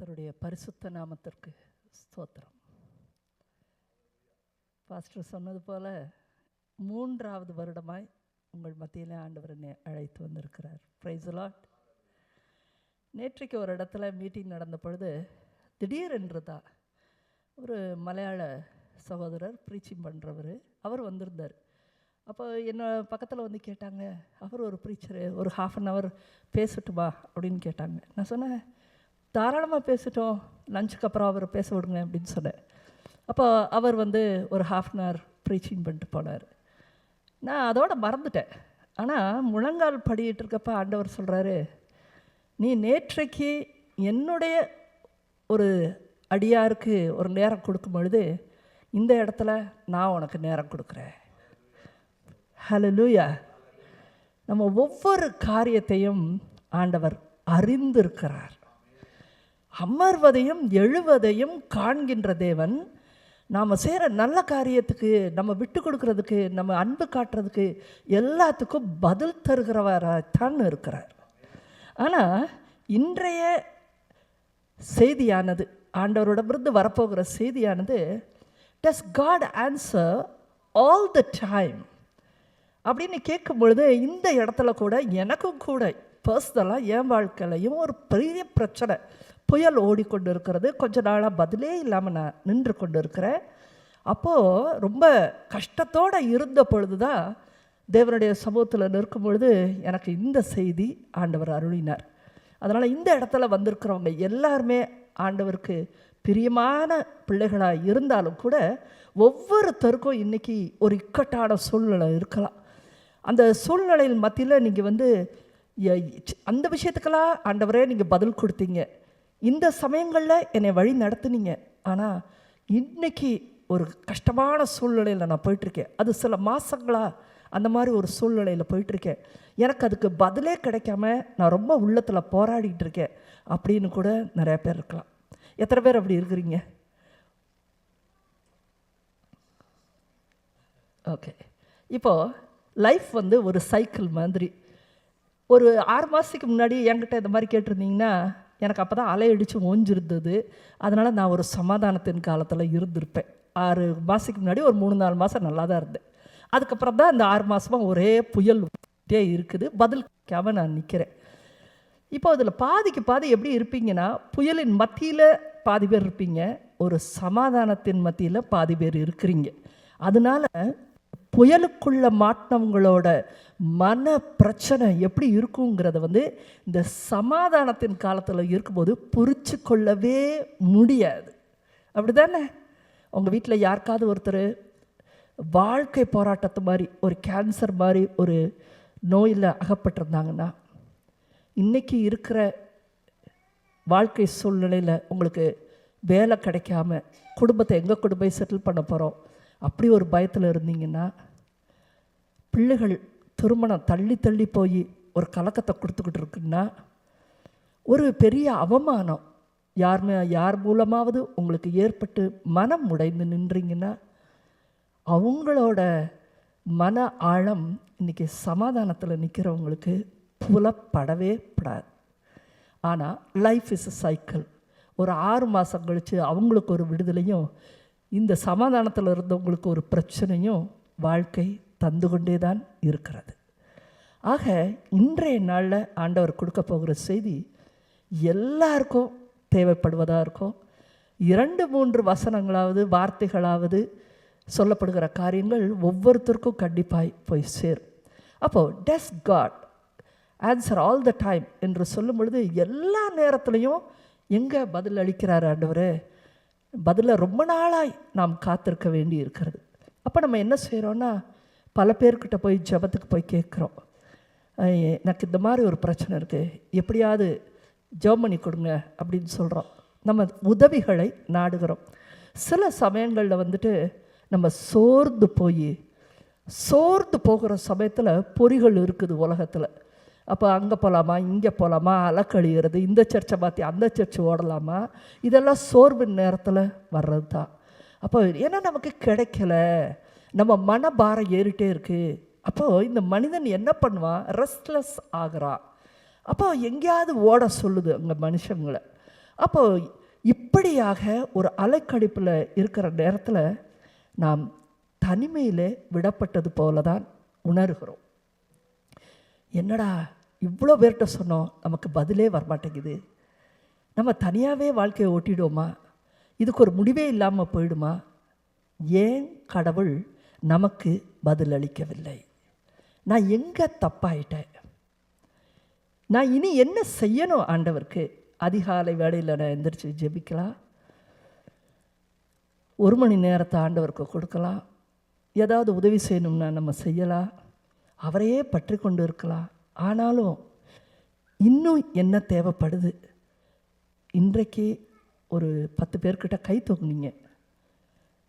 கர்த்தருடைய பரிசுத்த நாமத்திற்கு ஸ்தோத்திரம். பாஸ்டர் சொன்னது போல 3வது வருடமாய் உங்கள் மத்தியில் ஆண்டவர் என்னை அழைத்து வந்திருக்கிறார். Praise the Lord. நேற்றைக்கு ஒரு இடத்துல மீட்டிங் நடந்த பொழுது திடீரென்று தான் ஒரு மலையாள சகோதரர் ப்ரீச்சிங் பண்ணுறவர் அவர் வந்திருந்தார். அப்போ என்ன பக்கத்தில் வந்து கேட்டாங்க, அவர் ஒரு ப்ரீச்சரு, ஒரு 1/2 hour பேசட்டுமா அப்படின்னு கேட்டாங்க. நான் சொன்னேன், தாராளமாக பேசட்டும், லஞ்சுக்கு அப்புறம் அவர் பேச விடுங்க அப்படின்னு சொன்னேன். அப்போ அவர் வந்து ஒரு 1/2 hour ப்ரீச்சிங் பண்ணிட்டு போனார். நான் அதோட மறந்துட்டேன். ஆனால் முழங்கால் படிக்கிட்டு இருக்கப்ப ஆண்டவர் சொல்கிறாரு, நீ நேற்றைக்கு என்னுடைய ஒரு அடியாருக்கு ஒரு நேரம் கொடுக்கும் பொழுது இந்த இடத்துல நான் உனக்கு நேரம் கொடுக்குறேன். ஹல்லேலூயா. நம்ம ஒவ்வொரு காரியத்தையும் ஆண்டவர் அறிந்திருக்கிறார். அமர்வதையும் எழுவதையும் காண்கின்ற தேவன் நாம் செய்கிற நல்ல காரியத்துக்கு, நம்ம விட்டு கொடுக்கறதுக்கு, நம்ம அன்பு காட்டுறதுக்கு எல்லாத்துக்கும் பதில் தருகிறவராகத்தான் இருக்கிறார். ஆனால் இன்றைய செய்தியானது, ஆண்டவரோடமிருந்து வரப்போகிற செய்தியானது, does God answer all the time அப்படின்னு கேட்கும் பொழுது இந்த இடத்துல கூட எனக்கும் கூட பர்சனலாக என் வாழ்க்கையிலையும் ஒரு பெரிய பிரச்சனை, புயல் ஓடிக்கொண்டு இருக்கிறது. கொஞ்ச நாளாக பதிலே இல்லாமல் நான் நின்று கொண்டு இருக்கிறேன். அப்போது ரொம்ப கஷ்டத்தோடு இருந்த பொழுது தான் தேவனுடைய சமூகத்தில் நிற்கும் பொழுது எனக்கு இந்த செய்தி ஆண்டவர் அருளினார். அதனால் இந்த இடத்துல வந்திருக்கிறவங்க எல்லாருமே ஆண்டவருக்கு பிரியமான பிள்ளைகளாக இருந்தாலும் கூட ஒவ்வொருத்தருக்கும் இன்றைக்கி ஒரு இக்கட்டான சூழ்நிலை இருக்கலாம். அந்த சூழ்நிலையில் மத்தியில் நீங்கள் வந்து அந்த விஷயத்துக்கெல்லாம் ஆண்டவரே நீங்கள் பதில் கொடுத்தீங்க, இந்த சமயங்களில் என்னை வழி நடத்துனீங்க. ஆனால் இன்றைக்கி ஒரு கஷ்டமான சூழ்நிலையில் நான் போயிட்டுருக்கேன், அது சில மாதங்களாக அந்த மாதிரி ஒரு சூழ்நிலையில் போயிட்டுருக்கேன், எனக்கு அதுக்கு பதிலே கிடைக்காம நான் ரொம்ப உள்ளத்தில் போராடிட்டு இருக்கேன் அப்படின்னு கூட நிறையா பேர் இருக்கலாம். எத்தனை பேர் அப்படி இருக்கிறீங்க? ஓகே. இப்போது லைஃப் வந்து ஒரு சைக்கிள் மாதிரி. ஒரு 6 மாதத்துக்கு முன்னாடி என்கிட்ட இந்த மாதிரி கேட்டிருந்தீங்கன்னா எனக்கு அப்போ தான் அலையடித்து ஓஞ்சிருந்தது. அதனால் நான் ஒரு சமாதானத்தின் காலத்தில் இருந்திருப்பேன். 6 மாதத்துக்கு முன்னாடி ஒரு 3-4 மாதம் நல்லா தான் இருந்தேன். அதுக்கப்புறம் தான் இந்த 6 மாதமாக ஒரே புயல் இருக்குது, பதில் கேட்காம நான் நிற்கிறேன். இப்போ அதில் பாதிக்கு பாதி எப்படி இருப்பீங்கன்னா, புயலின் மத்தியில் பாதி பேர் இருப்பீங்க, ஒரு சமாதானத்தின் மத்தியில் பாதி பேர் இருக்கிறீங்க. அதனால் புயலுக்குள்ள மாட்டினவங்களோட மன பிரச்சனை எப்படி இருக்குங்கிறத வந்து இந்த சமாதானத்தின் காலத்தில் இருக்கும்போது புரிச்சு கொள்ளவே முடியாது. அப்படி தானே? உங்கள் வீட்டில் யாருக்காவது ஒருத்தர் வாழ்க்கை போராட்டத்து மாதிரி, ஒரு கேன்சர் மாதிரி ஒரு நோயில் அகப்பட்டிருந்தாங்கன்னா, இன்றைக்கி இருக்கிற வாழ்க்கை சூழ்நிலையில் உங்களுக்கு வேலை கிடைக்காம குடும்பத்தை எங்கே கொண்டு போய் செட்டில் பண்ண போகிறோம் அப்படி ஒரு பயத்தில் இருந்தீங்கன்னா, பிள்ளைகள் திருமணம் தள்ளி தள்ளி போய் ஒரு கலக்கத்தை கொடுத்துக்கிட்டு இருக்குன்னா, ஒரு பெரிய அவமானம் யார் மூலமாவது உங்களுக்கு ஏற்பட்டு மனம் உடைந்து நின்றீங்கன்னா, அவங்களோட மன ஆழம் இன்றைக்கி சமாதானத்தில் நிற்கிறவங்களுக்கு புலப்படவே படாது. ஆனால் லைஃப் இஸ் அ சைக்கிள். ஒரு 6 மாதம் கழித்து அவங்களுக்கு ஒரு விடுதலையும், இந்த சமாதானத்தில் இருந்தவங்களுக்கு ஒரு பிரச்சனையும் வாழ்க்கை தந்து கொண்டே தான் இருக்கிறது. ஆக இன்றைய நாளில் ஆண்டவர் கொடுக்க போகிற செய்தி எல்லாருக்கும் தேவைப்படுவதாக இருக்கும். 2-3 வசனங்களாவது வார்த்தைகளாவது சொல்லப்படுகிற காரியங்கள் ஒவ்வொருத்தருக்கும் கண்டிப்பாய் போய் சேரும். அப்போது does God answer all the time என்று சொல்லும் பொழுது எல்லா நேரத்துலையும் எங்கே பதில் அளிக்கிறார் ஆண்டவர்? பதிலை ரொம்ப நாளாய் நாம் காத்திருக்க வேண்டி இருக்கிறது. அப்போ நம்ம என்ன செய்கிறோன்னா, பல பேர்கிட்ட போய் ஜெபத்துக்கு போய் கேட்குறோம், எனக்கு இந்த மாதிரி ஒரு பிரச்சனை இருக்குது, எப்படியாவது ஜெபம் பண்ணி கொடுங்க அப்படின்னு சொல்கிறோம். நம்ம உதவிகளை நாடுகிறோம். சில சமயங்களில் வந்துட்டு நம்ம சோர்ந்து போகிற சமயத்தில் பொறிகள் இருக்குது உலகத்தில். அப்போ அங்கே போகலாமா, இங்கே போகலாமா, அலக்கழிகிறது, இந்த சர்ச்சை மாற்றி அந்த சர்ச்சை ஓடலாமா, இதெல்லாம் சோர்வின் நேரத்தில் வர்றது தான். அப்போ ஏன்னா நமக்கு கிடைக்கல, நம்ம மனபாரம் ஏறிட்டே இருக்குது. அப்போது இந்த மனிதன் என்ன பண்ணுவான்? ரெஸ்ட்லெஸ் ஆகிறான். அப்போ எங்கேயாவது ஓட சொல்லுது அங்கே மனுஷங்களை. அப்போ இப்படியாக ஒரு அலைக்கடிப்பில் இருக்கிற நேரத்தில் நாம் தனிமையில் விடப்பட்டது போல தான் உணர்கிறோம். என்னடா இவ்வளோ பேர்கிட்ட சொன்னோம், நமக்கு பதிலே வரமாட்டேங்குது, நம்ம தனியாகவே வாழ்க்கையை ஓட்டிடுவோமா, இதுக்கு ஒரு முடிவே இல்லாமல் போயிடுமா? ஏன் கடவுள் நமக்கு பதில் அளிக்கவில்லை? நான் எங்கே தப்பாயிட்டேன்? நான் இனி என்ன செய்யணும் ஆண்டவருக்கு? அதிகாலை வேளையில் நான் எந்திரிச்சு ஜெபிக்கலாம், 1 மணி நேரத்தை ஆண்டவருக்கு கொடுக்கலாம், ஏதாவது உதவி செய்யணும்னா நம்ம செய்யலாம், அவரையே பற்றி கொண்டு இருக்கலாம். ஆனாலும் இன்னும் என்ன தேவைப்படுது? இன்றைக்கு ஒரு 10 பேர்கிட்ட கை தூக்குனீங்க.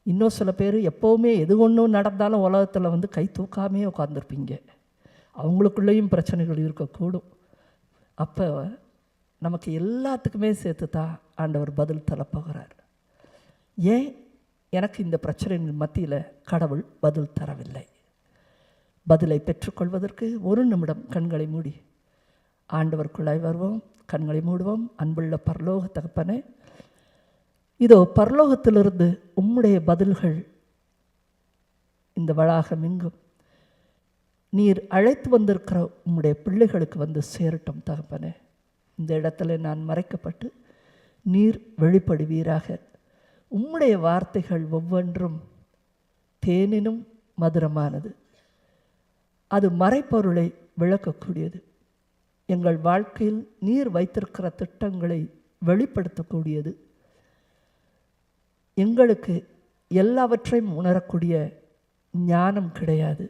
இன்னும் சில பேர் எப்போவுமே எது ஒன்றும் நடந்தாலும் உலகத்தில் கை தூக்காமே உட்காந்துருப்பீங்க. அவங்களுக்குள்ளேயும் பிரச்சனைகள் இருக்கக்கூடும். அப்போ நமக்கு எல்லாத்துக்குமே சேர்த்து தான் ஆண்டவர் பதில் தரப்போகிறார். ஏன் எனக்கு இந்த பிரச்சனைகள் மத்தியில் கடவுள் பதில் தரவில்லை? பதிலை பெற்றுக்கொள்வதற்கு 1 நிமிடம் கண்களை மூடி ஆண்டவருக்குள்ளாய் வருவோம். கண்களை மூடுவோம். அன்புள்ள பரலோக தகப்பனே, இதோ பரலோகத்திலிருந்து உம்முடைய பதில்கள் இந்த வளாகம் எங்கும் நீர் அழைத்து வந்திருக்கிற உம்முடைய பிள்ளைகளுக்கு வந்து சேரட்டும் தகப்பனே. இந்த இடத்துல நான் மறைக்கப்பட்டு நீர் வெளிப்படுவீராக. உம்முடைய வார்த்தைகள் ஒவ்வொன்றும் தேனினும் மதுரமானது, அது மறைப்பொருளை விளக்கக்கூடியது. எங்கள் வாழ்க்கையில் நீர் வைத்திருக்கிற திட்டங்களை வெளிப்படுத்தக்கூடியது. எங்களுக்கு எல்லாவற்றையும் உணரக்கூடிய ஞானம் கிடையாது.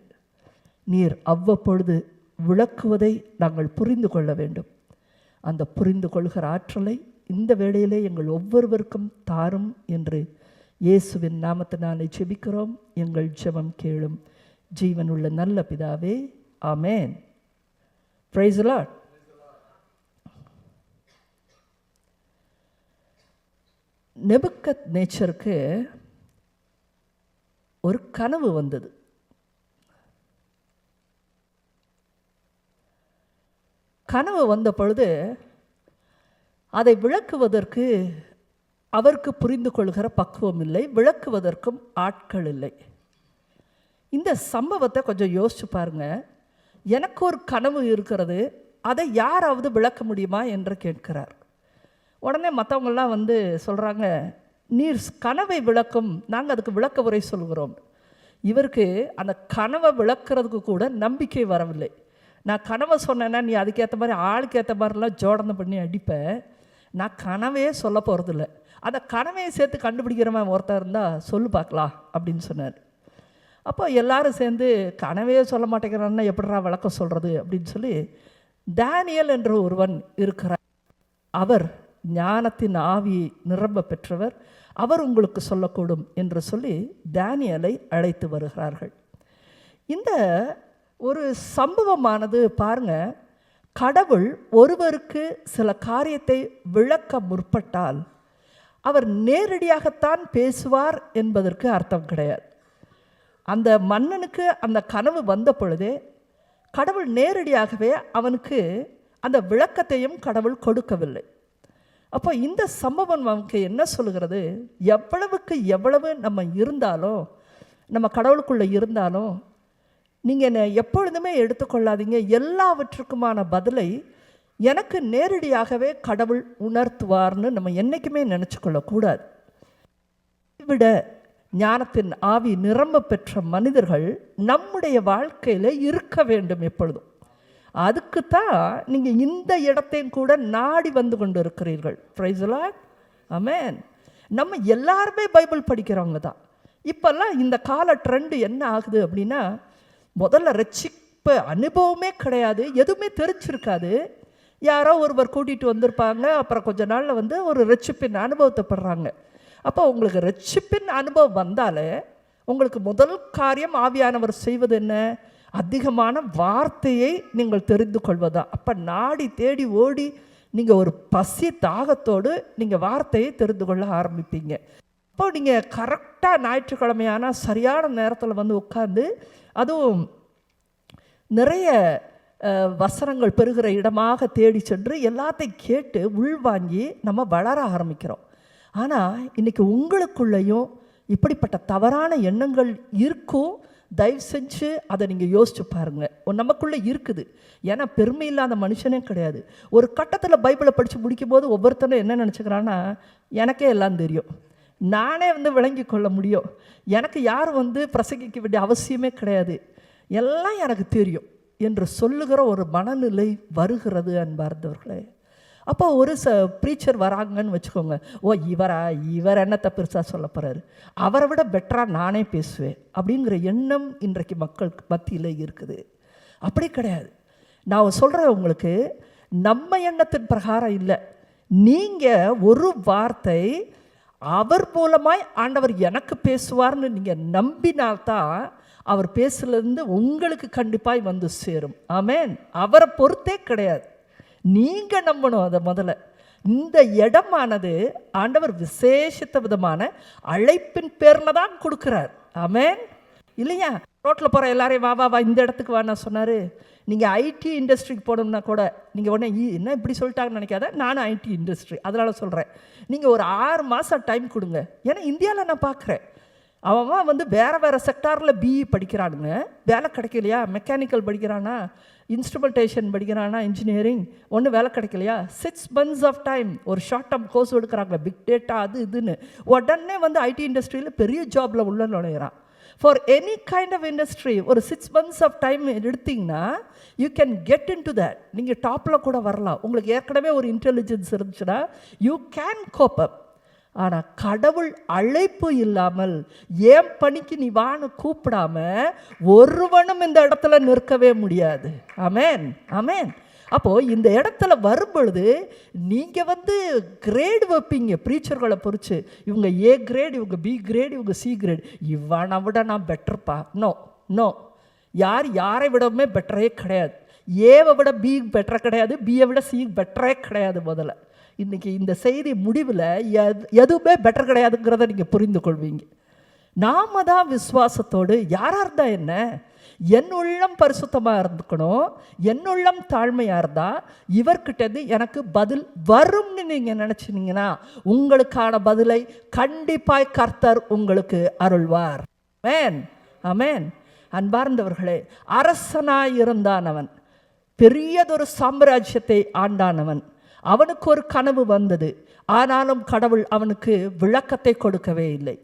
நீர் அவ்வப்பொழுது விளக்குவதை நாங்கள் புரிந்து கொள்ள வேண்டும். அந்த புரிந்து கொள்கிற ஆற்றலை இந்த வேளையிலே எங்கள் ஒவ்வொருவருக்கும் தாரும் என்று இயேசுவின் நாமத்தினாலே ஜெபிக்கிறோம். எங்கள் ஜெபம் கேளும் ஜீவனுள்ள நல்ல பிதாவே, ஆமென். Praise the Lord. நெபுக்கத் நேச்சருக்கு ஒரு கனவு வந்தது. கனவு வந்த பொழுது அதை விளக்குவதற்கு அவருக்கு புரிந்து கொள்கிற பக்குவம் இல்லை, விளக்குவதற்கும் ஆட்கள் இல்லை. இந்த சம்பவத்தை கொஞ்சம் யோசிச்சு பாருங்க. எனக்கு ஒரு கனவு இருக்கிறது, அதை யாராவது விளக்க முடியுமா என்று கேட்கிறார். உடனே மற்றவங்கள்லாம் சொல்கிறாங்க, நீர் கனவை விளக்கும், நாங்கள் அதுக்கு விளக்க உரை சொல்கிறோம். இவருக்கு அந்த கனவை விளக்குறதுக்கு கூட நம்பிக்கை வரவில்லை. நான் கனவை சொன்னேன்னா நீ அதுக்கேற்ற மாதிரி ஆளுக்கு ஏற்ற மாதிரிலாம் ஜோடனை பண்ணி அடிப்பேன். நான் கனவே சொல்ல போகிறதில்ல, அதை கனவையை சேர்த்து கண்டுபிடிக்கிறவன் ஒருத்தர் இருந்தால் சொல்லு பார்க்கலாம் அப்படின்னு சொன்னார். அப்போ எல்லாரும் சேர்ந்து கனவே சொல்ல மாட்டேங்கிறான்னா எப்படிரா விளக்கம் சொல்கிறது அப்படின்னு சொல்லி தானியேல் என்ற ஒருவன் இருக்கிறார். அவர் ஞானத்தின் ஆவியை நிரம்ப பெற்றவர், அவர் உங்களுக்கு சொல்லக்கூடும் என்று சொல்லி தானியேலை அழைத்து வருகிறார்கள். இந்த ஒரு சம்பவமானது பாருங்க, கடவுள் ஒருவருக்கு சில காரியத்தை விளக்க முற்பட்டால் அவர் நேரடியாகத்தான் பேசுவார் என்பதற்கு அர்த்தம் கிடையாது. அந்த மன்னனுக்கு அந்த கனவு வந்த பொழுதே கடவுள் நேரடியாகவே அவனுக்கு அந்த விளக்கத்தையும் கடவுள் கொடுக்கவில்லை. அப்போ இந்த சம்பவம் நமக்கு என்ன சொல்கிறது? எவ்வளவுக்கு எவ்வளவு நம்ம இருந்தாலும், நம்ம கடவுளுக்குள்ளே இருந்தாலும், நீங்கள் என்னை எப்பொழுதுமே எடுத்துக்கொள்ளாதீங்க, எல்லாவற்றுக்குமான பதிலை எனக்கு நேரடியாகவே கடவுள் உணர்த்துவார்னு நம்ம என்றைக்குமே நினச்சிக்கொள்ளக்கூடாது. விட ஞானத்தின் ஆவி நிரம்ப பெற்ற மனிதர்கள் நம்முடைய வாழ்க்கையில் இருக்க வேண்டும் எப்பொழுதும். அதுக்குத்தான் நீங்கள் இந்த இடத்தையும் கூட நாடி வந்து கொண்டு இருக்கிறீர்கள். பிரைஸ் தி லார்ட், ஆமென். நம்ம எல்லாருமே பைபிள் படிக்கிறவங்க தான். இப்போல்லாம் இந்த கால ட்ரெண்டு என்ன ஆகுது அப்படின்னா, முதல்ல ரட்சிப்பு அனுபவமே கிடையாது, எதுவுமே தெரிஞ்சிருக்காது. யாரோ ஒருவர் கூட்டிகிட்டு வந்திருப்பாங்க, அப்புறம் கொஞ்ச நாளில் ஒரு ரட்சிப்பின் அனுபவத்தை படுறாங்க. அப்போ உங்களுக்கு ரட்சிப்பின் அனுபவம் வந்தாலே உங்களுக்கு முதல் காரியம் ஆவியானவர் செய்வது என்ன? அதிகமான வார்த்தையை நீங்கள் தெரிந்து கொள்வதா. அப்போ நாடி தேடி ஓடி நீங்கள் ஒரு பசி தாகத்தோடு நீங்கள் வார்த்தையை தெரிந்து கொள்ள ஆரம்பிப்பீங்க. அப்போ நீங்கள் கரெக்டாக ஞாயிற்றுக்கிழமையான சரியான நேரத்தில் உட்காந்து, அதுவும் நிறைய வசனங்கள் பெறுகிற இடமாக தேடி சென்று எல்லாத்தையும் கேட்டு உள்வாங்கி நம்ம வளர ஆரம்பிக்கிறோம். ஆனால் இன்றைக்கி உங்களுக்குள்ளேயும் இப்படிப்பட்ட தவறான எண்ணங்கள் இருக்கும். தயவு செஞ்சு அதை நீங்கள் யோசிச்சு பாருங்கள். நமக்குள்ளே இருக்குது. ஏன்னா பெருமை இல்லாத மனுஷனே கிடையாது. ஒரு கட்டத்தில் பைபிளை படித்து முடிக்கும் போது ஒவ்வொருத்தரும் என்ன நினச்சிக்கிறான்னா, எனக்கே எல்லாம் தெரியும், நானே விளங்கி கொள்ள முடியும், எனக்கு யாரும் பிரசங்கிக்க வேண்டிய அவசியமே கிடையாது, எல்லாம் எனக்கு தெரியும் என்று சொல்லுகிற ஒரு மனநிலை வருகிறது அன்பார்ந்தவர்களே. அப்போ ஒரு ப்ரீச்சர் வராங்கன்னு வச்சுக்கோங்க, இவர் என்னத்தை பெருசாக சொல்ல போகிறாரு, அவரை விட பெட்டராக நானே பேசுவேன் அப்படிங்கிற எண்ணம் இன்றைக்கு மக்களுக்கு மத்தியில் இருக்குது. அப்படி கிடையாது. நான் சொல்கிறேன் உங்களுக்கு, நம்ம எண்ணத்தின் பிரகாரம் இல்லை. நீங்கள் ஒரு வார்த்தை அவர் மூலமாய் ஆண்டவர் எனக்கு பேசுவார்னு நீங்கள் நம்பினால்தான் அவர் பேசுலேருந்து உங்களுக்கு கண்டிப்பாக சேரும். ஆமேன். அவரை பொறுத்தே கிடையாது, நீங்கள் நம்பணும் அதை முதல்ல. இந்த இடமானது ஆண்டவர் விசேஷித்த விதமான அழைப்பின் பேரில் தான் கொடுக்குறார். ஆமேன் இல்லையா? ரோட்டில் போகிற எல்லாரையும் வா இந்த இடத்துக்கு வான்னு சொன்னார். நீங்கள் ஐடி இண்டஸ்ட்ரிக்கு போகணும்னா கூட நீங்கள் உடனே என்ன இப்படி சொல்லிட்டாங்கன்னு நினைக்காத, நானும் ஐடி இண்டஸ்ட்ரி அதனால் சொல்கிறேன். நீங்கள் ஒரு 6 மாதம் டைம் கொடுங்க. ஏன்னா இந்தியாவில் நான் பார்க்குறேன், அவன் வேறு செக்டாரில் பிஇ படிக்கிறானுங்க, வேலை கிடைக்கலையா, மெக்கானிக்கல் படிக்கிறானா, இன்ஸ்ட்ருமெண்டேஷன் படிக்கிறானா, இன்ஜினியரிங், ஒன்றும் வேலை கிடைக்கலையா, 6 months ஆஃப் டைம் ஒரு ஷார்ட் டேர்ம் கோர்ஸ் எடுக்கிறாங்க, பிக் டேட்டா அது இதுன்னு. உடனே ஐடி இண்டஸ்ட்ரியில் பெரிய ஜாபில் உள்ள நுழையிறான். For any kind of industry ஒரு 6 months ஆஃப் டைம் எடுத்திங்கன்னா you can get into that. நீங்கள் டாப்பில் கூட வரலாம். உங்களுக்கு ஏற்கனவே ஒரு இன்டெலிஜென்ஸ் இருந்துச்சுன்னா யூ கேன் கோப் அப். ஆனால் கடவுள் அழைப்பு இல்லாமல் ஏன் பணிக்கு நீ வான்னு கூப்பிடாம ஒருவனும் இந்த இடத்துல நிற்கவே முடியாது. ஆமேன் ஆமேன். அப்போது இந்த இடத்துல வரும்பொழுது நீங்கள் கிரேடு வைப்பீங்க ப்ரீச்சர்களை பொறிச்சு. இவங்க ஏ கிரேடு, இவங்க பி கிரேடு, இவங்க சி கிரேடு, இவனை விட நான் பெட்டர்ப்பா. நோ, யாரை விடவுமே பெட்டரே கிடையாது. ஏவை விட பி பெட்டர் கிடையாது, பியை விட சி பெட்டரே கிடையாது. முதல்ல இன்றைக்கி இந்த செய்தி முடிவில் எதுவுமே பெட்டர் கிடையாதுங்கிறத நீங்கள் புரிந்து கொள்வீங்க. நாம தான் விசுவாசத்தோடு யாராக இருந்தால் என்ன, என் உள்ளம் பரிசுத்தமாக இருந்துக்கணும், என் உள்ளம் தாழ்மையாக இருந்தால் இவர்கிட்டது எனக்கு பதில் வரும்னு நீங்கள் நினச்சினீங்கன்னா உங்களுக்கான பதிலை கண்டிப்பாய் கர்த்தர் உங்களுக்கு அருள்வார். ஆமென் ஆமென். அன்பார்ந்தவர்களே, அரசனாய் இருந்தானவன், பெரியதொரு சாம்ராஜ்யத்தை ஆண்டானவன், அவனுக்கு ஒரு கனவு வந்தது. ஆனாலும் கடவுள் அவனுக்கு விளக்கத்தை கொடுக்கவே இல்லை.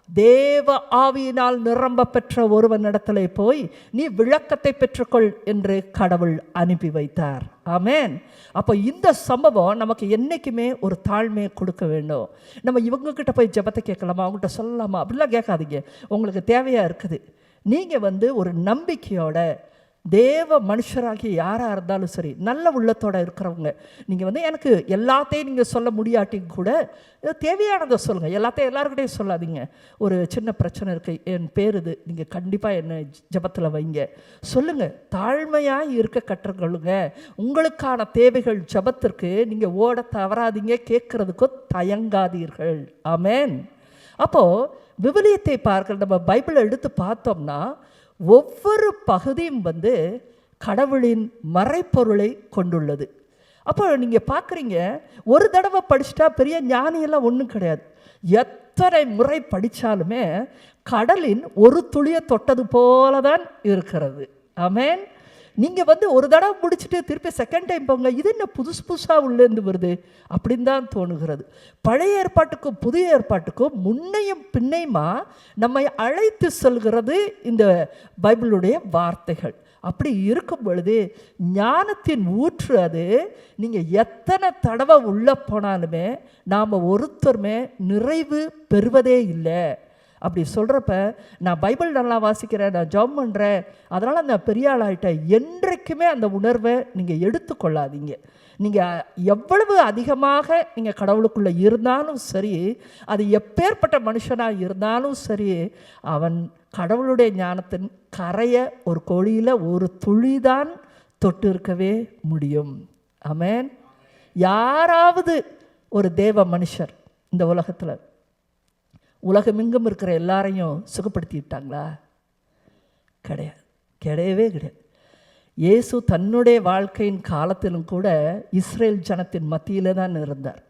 தேவ ஆவியினால் நிரம்ப பெற்ற ஒருவனிடத்துல போய் நீ விளக்கத்தை பெற்றுக்கொள் என்று கடவுள் அனுப்பி வைத்தார். ஆமேன். அப்போ இந்த சம்பவம் நமக்கு என்றைக்குமே ஒரு தாழ்மையை கொடுக்க வேண்டும். நம்ம இவங்கக்கிட்ட போய் ஜெபத்தை கேட்கலாமா, அவங்ககிட்ட சொல்லலாமா அப்படிலாம் கேட்காதீங்க. உங்களுக்கு தேவையாக இருக்குது. நீங்கள் ஒரு நம்பிக்கையோட தேவ மனுஷராகி யாராக இருந்தாலும் சரி, நல்ல உள்ளத்தோடு இருக்கிறவங்க, நீங்கள் எனக்கு எல்லாத்தையும் நீங்கள் சொல்ல முடியாட்டிங்க கூட தேவையானதை சொல்லுங்கள். எல்லாத்தையும் எல்லாருக்கிட்டையும் சொல்லாதீங்க. ஒரு சின்ன பிரச்சனை இருக்குது, என் பேர் இது, நீங்கள் கண்டிப்பாக என்னை ஜெபத்தில் வைங்க சொல்லுங்கள். தாழ்மையாக இருக்க கற்றுக்கொள்ளுங்க. உங்களுக்கான தேவைகள் ஜெபத்திற்கு நீங்கள் ஓட தவறாதீங்க, கேட்குறதுக்கோ தயங்காதீர்கள். ஆமேன். அப்போது விவிலியத்தை பார்க்க நம்ம பைபிளை எடுத்து பார்த்தோம்னா ஒவ்வொரு பகுதியும் கடவுளின் மறைப்பொருளை கொண்டுள்ளது. அப்போ நீங்கள் பார்க்குறீங்க, ஒரு தடவை படிச்சுட்டா பெரிய ஞானியெல்லாம் ஒன்றும் கிடையாது. எத்தனை முறை படித்தாலுமே கடலின் ஒரு துளியை தொட்டது போல தான் இருக்கிறது. ஆமேன். நீங்கள் ஒரு தடவை முடிச்சுட்டு திருப்பி செகண்ட் டைம் போங்க, இது என்ன புதுசாக உள்ளேருந்து வருது அப்படின்னு தான் தோணுகிறது. பழைய ஏற்பாட்டுக்கும் புதிய ஏற்பாட்டுக்கும் முன்னையும் பின்னையுமா நம்மை அழைத்து செல்கிறது இந்த பைபிளுடைய வார்த்தைகள். அப்படி இருக்கும் பொழுது ஞானத்தின் ஊற்று அது. நீங்கள் எத்தனை தடவை உள்ளே போனாலுமே நாம் ஒருத்தருமே நிறைவு பெறுவதே இல்லை. அப்படி சொல்கிறப்ப நான் பைபிள் நல்லா வாசிக்கிறேன், நான் ஜெபம் பண்ணுறேன், அதனால் நான் பெரிய ஆளாயிட்டேன் என்றைக்குமே அந்த உணர்வை நீங்கள் எடுத்துக்கொள்ளாதீங்க. நீங்கள் எவ்வளவு அதிகமாக நீங்கள் கடவுளுக்குள்ளே இருந்தாலும் சரி, அது எப்பேற்பட்ட மனுஷனாக இருந்தாலும் சரி, அவன் கடவுளுடைய ஞானத்தின் கரையை ஒரு கொழியில் ஒரு துளிதான் தொட்டு இருக்கவே முடியும். ஆமேன். யாராவது ஒரு தேவ மனுஷர் இந்த உலகத்தில் உலகமெங்கும் இருக்கிற எல்லாரையும் சுகப்படுத்திட்டாங்களா? கிடையாது, கிடையவே கிடையாது. இயேசு தன்னுடைய வாழ்க்கையின் காலத்திலும் கூட இஸ்ரேல் ஜனத்தின் மத்தியில் தான் இருந்தார்.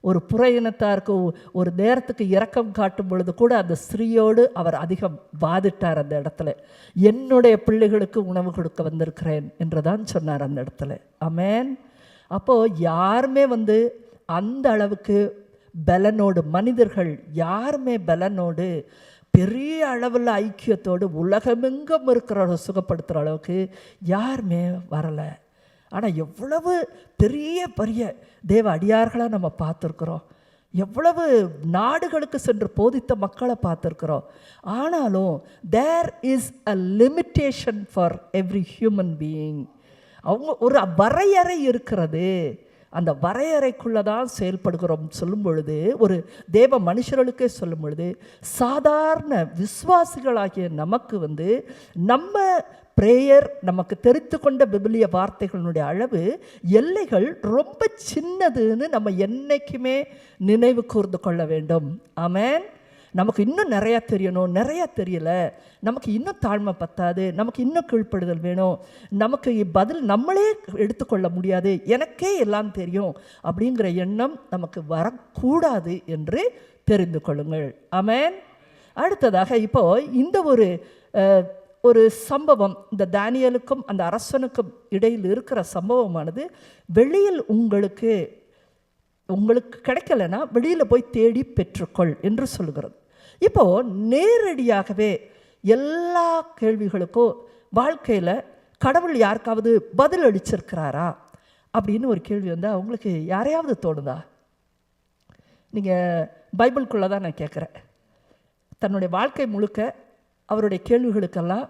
ஒரு புற இனத்தாருக்கு ஒரு நேரத்துக்கு இரக்கம் காட்டும் பொழுது கூட அந்த ஸ்திரீயோடு அவர் அதிகம் வாதிட்டார். அந்த இடத்துல என்னுடைய பிள்ளைகளுக்கு உணவு கொடுக்க வந்திருக்கிறேன் என்று தான் சொன்னார் அந்த இடத்துல. ஆமென். அப்போது யாருமே அந்த அளவுக்கு பலனோடு, மனிதர்கள் யாருமே பலனோடு பெரிய அளவில் ஐக்கியத்தோடு உலகமெங்கும் இருக்கிறவரை சுகப்படுத்துகிற அளவுக்கு யாருமே வரலை. ஆனால் எவ்வளவு பெரிய பெரிய தேவ அடியார்களாக நம்ம பார்த்துருக்குறோம், எவ்வளவு நாடுகளுக்கு சென்று போதித்த மக்களை பார்த்துருக்குறோம். ஆனாலும் there is a limitation for every human being. அவங்க ஒரு வரையறை இருக்கிறது, அந்த வரையறைக்குள்ளே தான் செயல்படுகிறோம் சொல்லும் பொழுது, ஒரு தேவ மனுஷர்களுக்கே சொல்லும் பொழுது, சாதாரண விசுவாசிகளாகிய நமக்கு நம்ம பிரேயர், நமக்கு தெரிந்து கொண்ட பிபிலிய வார்த்தைகளுடைய அளவு எல்லைகள் ரொம்ப சின்னதுன்னு நம்ம என்றைக்குமே நினைவு கூர்ந்து கொள்ள வேண்டும். ஆமென். நமக்கு இன்னும் நிறையா தெரியணும், நிறையா தெரியல, நமக்கு இன்னும் தாழ்மை பத்தாது, நமக்கு இன்னும் கீழ்ப்படுதல் வேணும், நமக்கு பதில் நம்மளே எடுத்துக்கொள்ள முடியாது, எனக்கே எல்லாம் தெரியும் அப்படிங்கிற எண்ணம் நமக்கு வரக்கூடாது என்று தெரிந்து கொள்ளுங்கள். ஆமென். அடுத்ததாக இப்போது இந்த ஒரு சம்பவம், இந்த தானியேலுக்கும் அந்த அரசனுக்கும் இடையில் இருக்கிற சம்பவமானது வெளியில் உங்களுக்கு கிடைக்கலன்னா வெளியில் போய் தேடி பெற்றுக்கொள் என்று சொல்லுகிறது. இப்போது நேரடியாகவே எல்லா கேள்விகளுக்கும் வாழ்க்கையில் கடவுள் யாருக்காவது பதில் அளிச்சிருக்கிறாரா அப்படின்னு ஒரு கேள்வி அவங்களுக்கு யாரையாவது தோணுதா? நீங்கள் பைபிளுக்குள்ளே தான் நான் கேட்குறேன். தன்னுடைய வாழ்க்கை முழுக்க அவருடைய கேள்விகளுக்கெல்லாம்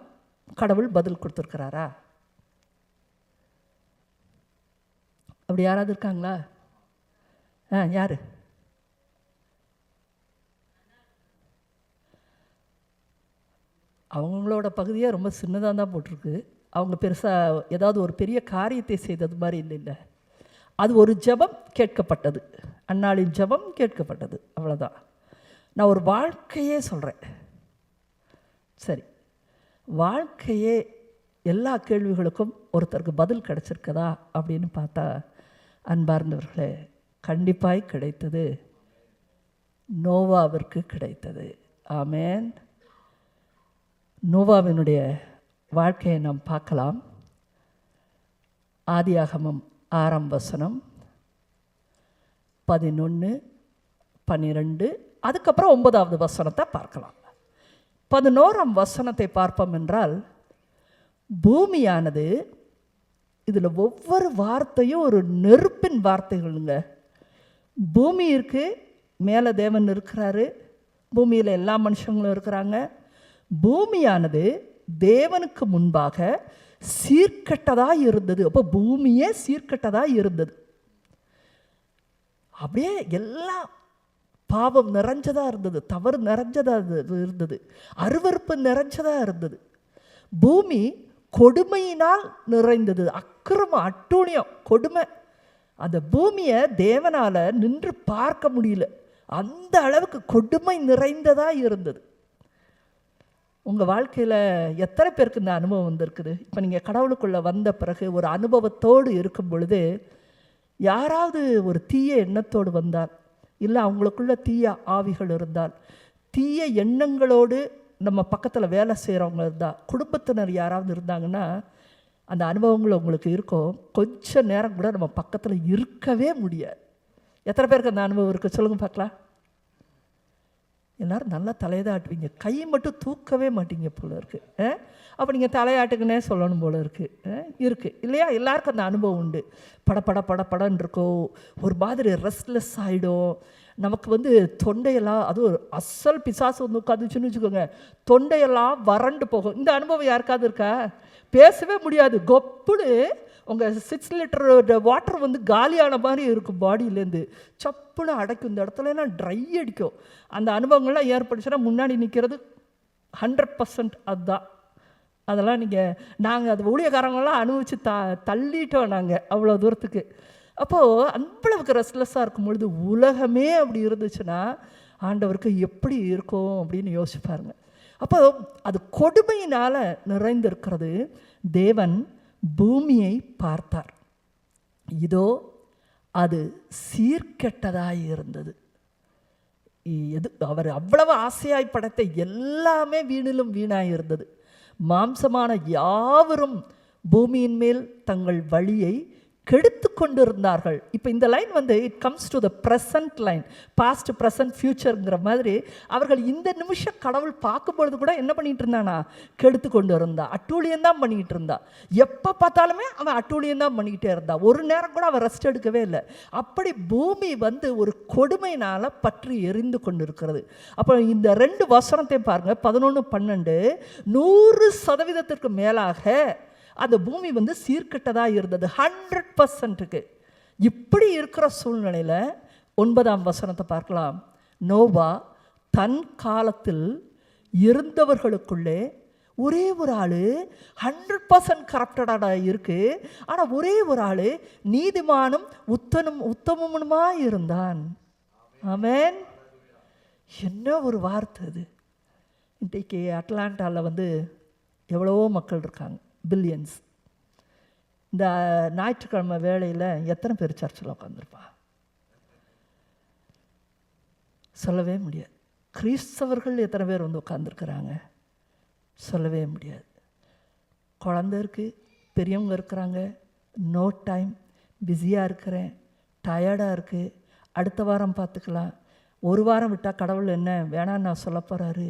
கடவுள் பதில் கொடுத்துருக்கிறாரா? அப்படி யாராவது இருக்காங்களா? யார்? அவங்களோட பகுதியாக ரொம்ப சின்னதாக தான் போட்டிருக்கு. அவங்க பெருசாக ஏதாவது ஒரு பெரிய காரியத்தை செய்தது மாதிரி இல்லை. அது ஒரு ஜெபம் கேட்கப்பட்டது, அன்னாளின் ஜெபம் கேட்கப்பட்டது, அவ்வளோதான். நான் ஒரு வாழ்க்கையே சொல்கிறேன். சரி, வாழ்க்கையே எல்லா கேள்விகளுக்கும் ஒருத்தருக்கு பதில் கிடைச்சிருக்குதா அப்படின்னு பார்த்தா, அன்பார்ந்தவர்களே, கண்டிப்பாய் கிடைத்தது. நோவாவிற்கு கிடைத்தது. ஆமென். நோவாவினுடைய வாழ்க்கையை நாம் பார்க்கலாம். ஆதியாகமம் 6ஆம் வசனம் 11, 12, அதுக்கப்புறம் 9வது வசனத்தை பார்க்கலாம். 11ஆம் வசனத்தை பார்ப்போம் என்றால், பூமியானது, இதில் ஒவ்வொரு வார்த்தையும் ஒரு நெருப்பின் வார்த்தைகளுங்க. பூமி இருக்குது, மேலே தேவன் இருக்கிறாரு, பூமியில் எல்லா மனுஷங்களும் இருக்கிறாங்க. பூமியானது தேவனுக்கு முன்பாக சீர்கெட்டதாக இருந்தது. அப்போ பூமியே சீர்கெட்டதாக இருந்தது. அப்படியே எல்லாம் பாவம் நிறைஞ்சதாக இருந்தது, தவறு நிறைஞ்சதாக இருந்தது, அருவருப்பு நிறைஞ்சதாக இருந்தது. பூமி கொடுமையினால் நிறைந்தது, அக்கிரமம், அட்டூழியம், கொடுமை. அந்த பூமியை தேவனால் நின்று பார்க்க முடியல, அந்த அளவுக்கு கொடுமை நிறைந்ததாக இருந்தது. உங்கள் வாழ்க்கையில் எத்தனை பேருக்கு இந்த அனுபவம் வந்திருக்குது? இப்போ நீங்கள் கடவுளுக்குள்ளே வந்த பிறகு ஒரு அனுபவத்தோடு இருக்கும் பொழுது, யாராவது ஒரு தீய எண்ணத்தோடு வந்தால், இல்லை அவங்களுக்குள்ள தீய ஆவிகள் இருந்தால், தீய எண்ணங்களோடு நம்ம பக்கத்தில் வேலை செய்கிறவங்க இருந்தால், குடும்பத்தினர் யாராவது இருந்தாங்கன்னா, அந்த அனுபவங்கள் உங்களுக்கு இருக்கும். கொஞ்ச நேரம் கூட நம்ம பக்கத்தில் இருக்கவே முடியாது. எத்தனை பேருக்கு அந்த அனுபவம் இருக்குது? சொல்லுங்கள் பார்க்கலாம். எல்லோரும் நல்லா தலையதாட்டுவீங்க, கை மட்டும் தூக்கவே மாட்டீங்க போல இருக்குது. அப்போ நீங்கள் தலையாட்டுக்குன்னே சொல்லணும் போல இருக்குது இல்லையா? எல்லாருக்கும் அந்த அனுபவம் உண்டு. படன்னு இருக்கும், ஒரு மாதிரி ரெஸ்ட்லெஸ் ஆகிடும். நமக்கு தொண்டையெல்லாம், அதுவும் அசல் பிசாசு உட்காந்துச்சுன்னு வச்சுக்கோங்க, தொண்டையெல்லாம் வறண்டு போகும். இந்த அனுபவம் யாருக்காவது இருக்கா? பேசவே முடியாது, கொப்புடு உங்கள் 6 லிட்டர் வாட்டர் காலியான மாதிரி இருக்கும், பாடியிலேருந்து சப்புன்னு அடைக்கும். இந்த இடத்துலலாம் ட்ரை அடிக்கும். அந்த அனுபவங்கள்லாம் ஏற்படுச்சுன்னா முன்னாடி நிற்கிறது 100% அதுதான். அதெல்லாம் நாங்கள் அது ஊழியக்காரங்களாம் அனுபவித்து தள்ளிட்டோம் நாங்கள் அவ்வளோ தூரத்துக்கு. அப்போது அவ்வளவுக்கு ரெஸ்ட்லெஸ்ஸாக இருக்கும் பொழுது, உலகமே அப்படி இருந்துச்சுன்னா ஆண்டவருக்கு எப்படி இருக்கும் அப்படின்னு யோசிப்பாருங்க. அப்போ அது கொடுமையினால் நிறைந்திருக்கிறது. தேவன் பூமியை பார்த்தார், இதோ அது சீர்கெட்டதாய் இருந்தது. அவர் அவ்வளவு ஆசையாய் படைத்த எல்லாமே வீணிலும் வீணாய் இருந்தது. மாம்சமான யாவரும் பூமியின் மேல் தங்கள் வழியை கெடுத்து கொண்டிருந்தார்கள். இப்போ இந்த line it comes to the present line, past present ஃபியூச்சருங்கிற மாதிரி அவர்கள் இந்த நிமிஷம் கடவுள் பார்க்கும்பொழுது கூட என்ன பண்ணிட்டு இருந்தானா, கெடுத்து கொண்டு இருந்தா, அட்டூழியந்தான் பண்ணிக்கிட்டு இருந்தா. எப்போ பார்த்தாலுமே அவன் அட்டூழியந்தான் பண்ணிக்கிட்டே இருந்தா. ஒரு நேரம் கூட அவன் ரெஸ்ட் எடுக்கவே இல்லை. அப்படி பூமி ஒரு கொடுமையினால் பற்றி எரிந்து கொண்டு இருக்கிறது. அப்போ இந்த 2 வசனத்தையும் பாருங்கள், 11, 12, 100% மேலாக அந்த பூமி சீர்கெட்டதாக இருந்தது, 100%. இப்படி இருக்கிற சூழ்நிலையில் 9ஆம் வசனத்தை பார்க்கலாம். நோவா தன் காலத்தில் இருந்தவர்களுக்குள்ளே ஒரே ஒரு ஆள் 100% கரப்டடாக இருக்கு, ஆனால் ஒரே ஒரு ஆள் நீதிமானும் உத்தமனுமாய் இருந்தான். ஆமென். என்ன ஒரு வார்த்தை அது! இன்றைக்கு அட்லாண்டாவில் எவ்வளவோ மக்கள் இருக்காங்க, பில்லியன்ஸ். இந்த ஞாயிற்றுக்கிழமை வேளையில் எத்தனை பேர் சர்ச்சில் உட்காந்துருப்பா? சொல்லவே முடியாது. கிறிஸ்தவர்கள் எத்தனை பேர் உட்காந்துருக்குறாங்க? சொல்லவே முடியாது. குழந்தை இருக்குது, பெரியவங்க இருக்கிறாங்க, நோ டைம், பிஸியாக இருக்கிறேன், டயர்டாக இருக்குது, அடுத்த வாரம் பார்த்துக்கலாம், ஒரு வாரம் விட்டால் கடவுள் என்ன வேணான்னு நான் சொல்ல போகிறாரு.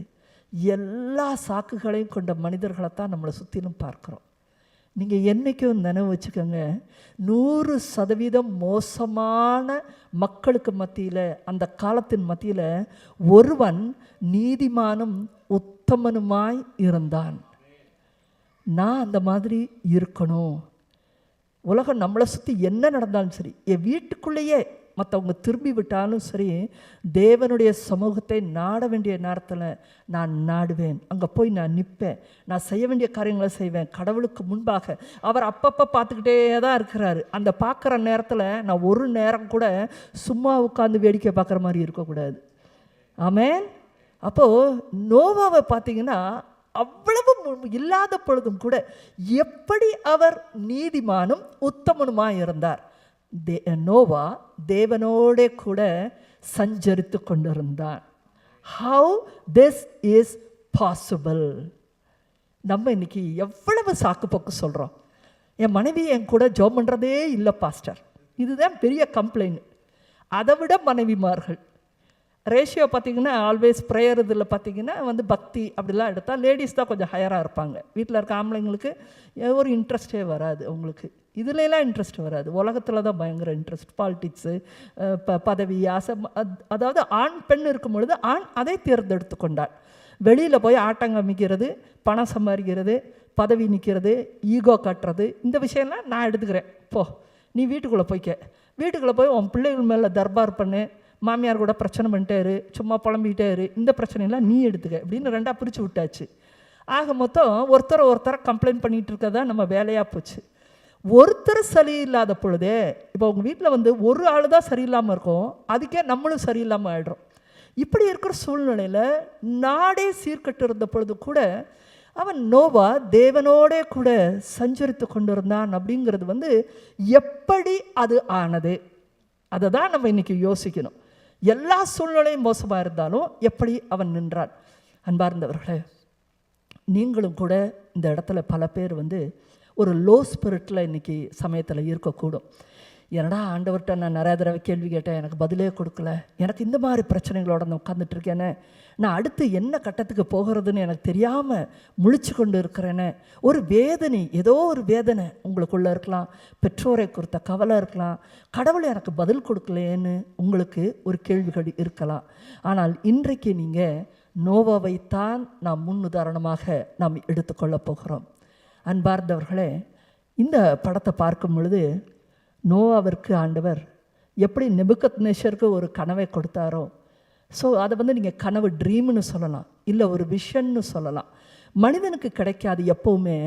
எல்லா சாக்குகளையும் கொண்ட மனிதர்களைத்தான் நம்மளை சுற்றிலும் பார்க்குறோம். நீங்கள் என்றைக்கும் நினைவு வச்சுக்கோங்க, 100% மோசமான மக்களுக்கு மத்தியில், அந்த காலத்தின் மத்தியில் ஒருவன் நீதிமானும் உத்தமனுமாய் இருந்தான். நான் அந்த மாதிரி இருக்கணும். உலகம் நம்மளை சுற்றி என்ன நடந்தாலும் சரி, என் வீட்டுக்குள்ளேயே மற்றவங்க திரும்பி விட்டாலும் சரி, தேவனுடைய சமூகத்தை நாட வேண்டிய நேரத்தில் நான் நாடுவேன். அங்கே போய் நான் நிற்பேன், நான் செய்ய வேண்டிய காரியங்களை செய்வேன். கடவுளுக்கு முன்பாக அவர் அப்பப்போ பார்த்துக்கிட்டே தான் இருக்கிறாரு. அந்த பார்க்குற நேரத்தில் நான் ஒரு நேரம் கூட சும்மா உட்காந்து வேடிக்கை பார்க்குற மாதிரி இருக்கக்கூடாது. ஆமென். அப்போது நோவாவை பார்த்தீங்கன்னா, அவ்வளவு இல்லாத பொழுதும் கூட எப்படி அவர் நீதிமானும் உத்தமனுமாக இருந்தார். நோவா தேவனோட கூட சஞ்சரித்து கொண்டிருந்தான். How this is possible? நம்ம இன்னைக்கு எவ்வளவு சாக்கு போக்கு சொல்கிறோம். என் மனைவி என் கூட ஜெபம் பண்ணுறதே இல்லை பாஸ்டர், இதுதான் பெரிய கம்ப்ளைண்ட். அதை விட மனைவிமார்கள் ரேஷியோ பார்த்திங்கன்னா, ஆல்வேஸ் ப்ரேயர் இதில் பார்த்திங்கன்னா பக்தி அப்படிலாம் எடுத்தால் லேடிஸ் தான் கொஞ்சம் ஹையராக இருப்பாங்க. வீட்டில் இருக்க ஆம்பளைங்களுக்கு ஒரு இன்ட்ரெஸ்டே வராது. அவங்களுக்கு இதுலலாம் இன்ட்ரெஸ்ட் வராது. உலகத்தில் தான் பயங்கர இன்ட்ரெஸ்ட். பாலிட்டிக்ஸு, பதவி, ஆசை. அதாவது ஆண் பெண் இருக்கும் பொழுது ஆண் அதை தேர்ந்தெடுத்து கொண்டாள். வெளியில் போய் ஆட்டம் காமிக்கிறது, பணம் சம்பாதிக்கிறது, பதவி நிற்கிறது, ஈகோ காட்டுறது, இந்த விஷயம்லாம் நான் எடுத்துக்கிறேன். போ, நீ வீட்டுக்குள்ளே போய்க்க, வீட்டுக்குள்ளே போய் உன் பிள்ளைகள் மேலே தர்பார் பண்ணு, மாமியார் கூட பிரச்சனை பண்ணிட்டே இரு, சும்மா புலம்பிக்கிட்டே இரு, இந்த பிரச்சனையெல்லாம் நீ எடுத்துக்க அப்படின்னு 2ஆக பிரித்து விட்டாச்சு. ஆக மொத்தம் ஒருத்தரை கம்ப்ளைண்ட் பண்ணிகிட்டு இருக்கதா நம்ம வேலையாக போச்சு. ஒருத்தர் சரியில்லாத பொழுதே, இப்போ உங்கள் வீட்டில் ஒரு ஆள் தான் சரியில்லாமல் இருக்கும், அதுக்கே நம்மளும் சரியில்லாமல் ஆகிடும். இப்படி இருக்கிற சூழ்நிலையில் நாடே சீர்கட்டு இருந்த பொழுது கூட அவன் நோவா தேவனோடே கூட சஞ்சரித்து கொண்டிருந்தான். அப்படிங்கிறது எப்படி அது ஆனது, அதை தான் நம்ம இன்றைக்கி யோசிக்கணும். எல்லா சூழ்நிலையும் மோசமாக இருந்தாலும் எப்படி அவன் நின்றான். அன்பார்ந்தவர்களே, நீங்களும் கூட இந்த இடத்துல பல பேர் ஒரு லோ ஸ்பிரிட்டில் இன்றைக்கி சமயத்தில் இருக்கக்கூடும். என்னடா ஆண்டவர்கிட்ட நான் நிறைய தடவை கேள்வி கேட்டேன், எனக்கு பதிலே கொடுக்கல, எனக்கு இந்த மாதிரி பிரச்சனைகளோட நான் உட்காந்துட்டு இருக்கேனே, நான் அடுத்து என்ன கட்டத்துக்கு போகிறதுன்னு எனக்கு தெரியாமல் முழிச்சு கொண்டு இருக்கிறேனே, ஒரு வேதனை, ஏதோ ஒரு வேதனை உங்களுக்குள்ளே இருக்கலாம், பெற்றோரை குறித்த கவலை இருக்கலாம், கடவுளை எனக்கு பதில் கொடுக்கலேன்னு உங்களுக்கு ஒரு கேள்விகள் இருக்கலாம். ஆனால் இன்றைக்கு நீங்கள் நோவாவைத்தான் நாம் முன்னுதாரணமாக நாம் எடுத்துக்கொள்ளப் போகிறோம். அன்பார்ந்தவர்களே, இந்த படத்தை பார்க்கும் பொழுது நோவாவிற்கு ஆண்டவர் எப்படி நெபுக்கத்நேசருக்கு ஒரு கனவை கொடுத்தாரோ, ஸோ அதை நீங்கள் கனவு ட்ரீம்னு சொல்லலாம், இல்லை ஒரு விஷன்னு சொல்லலாம். மனிதனுக்கு கிடைக்காது எப்போவுமே.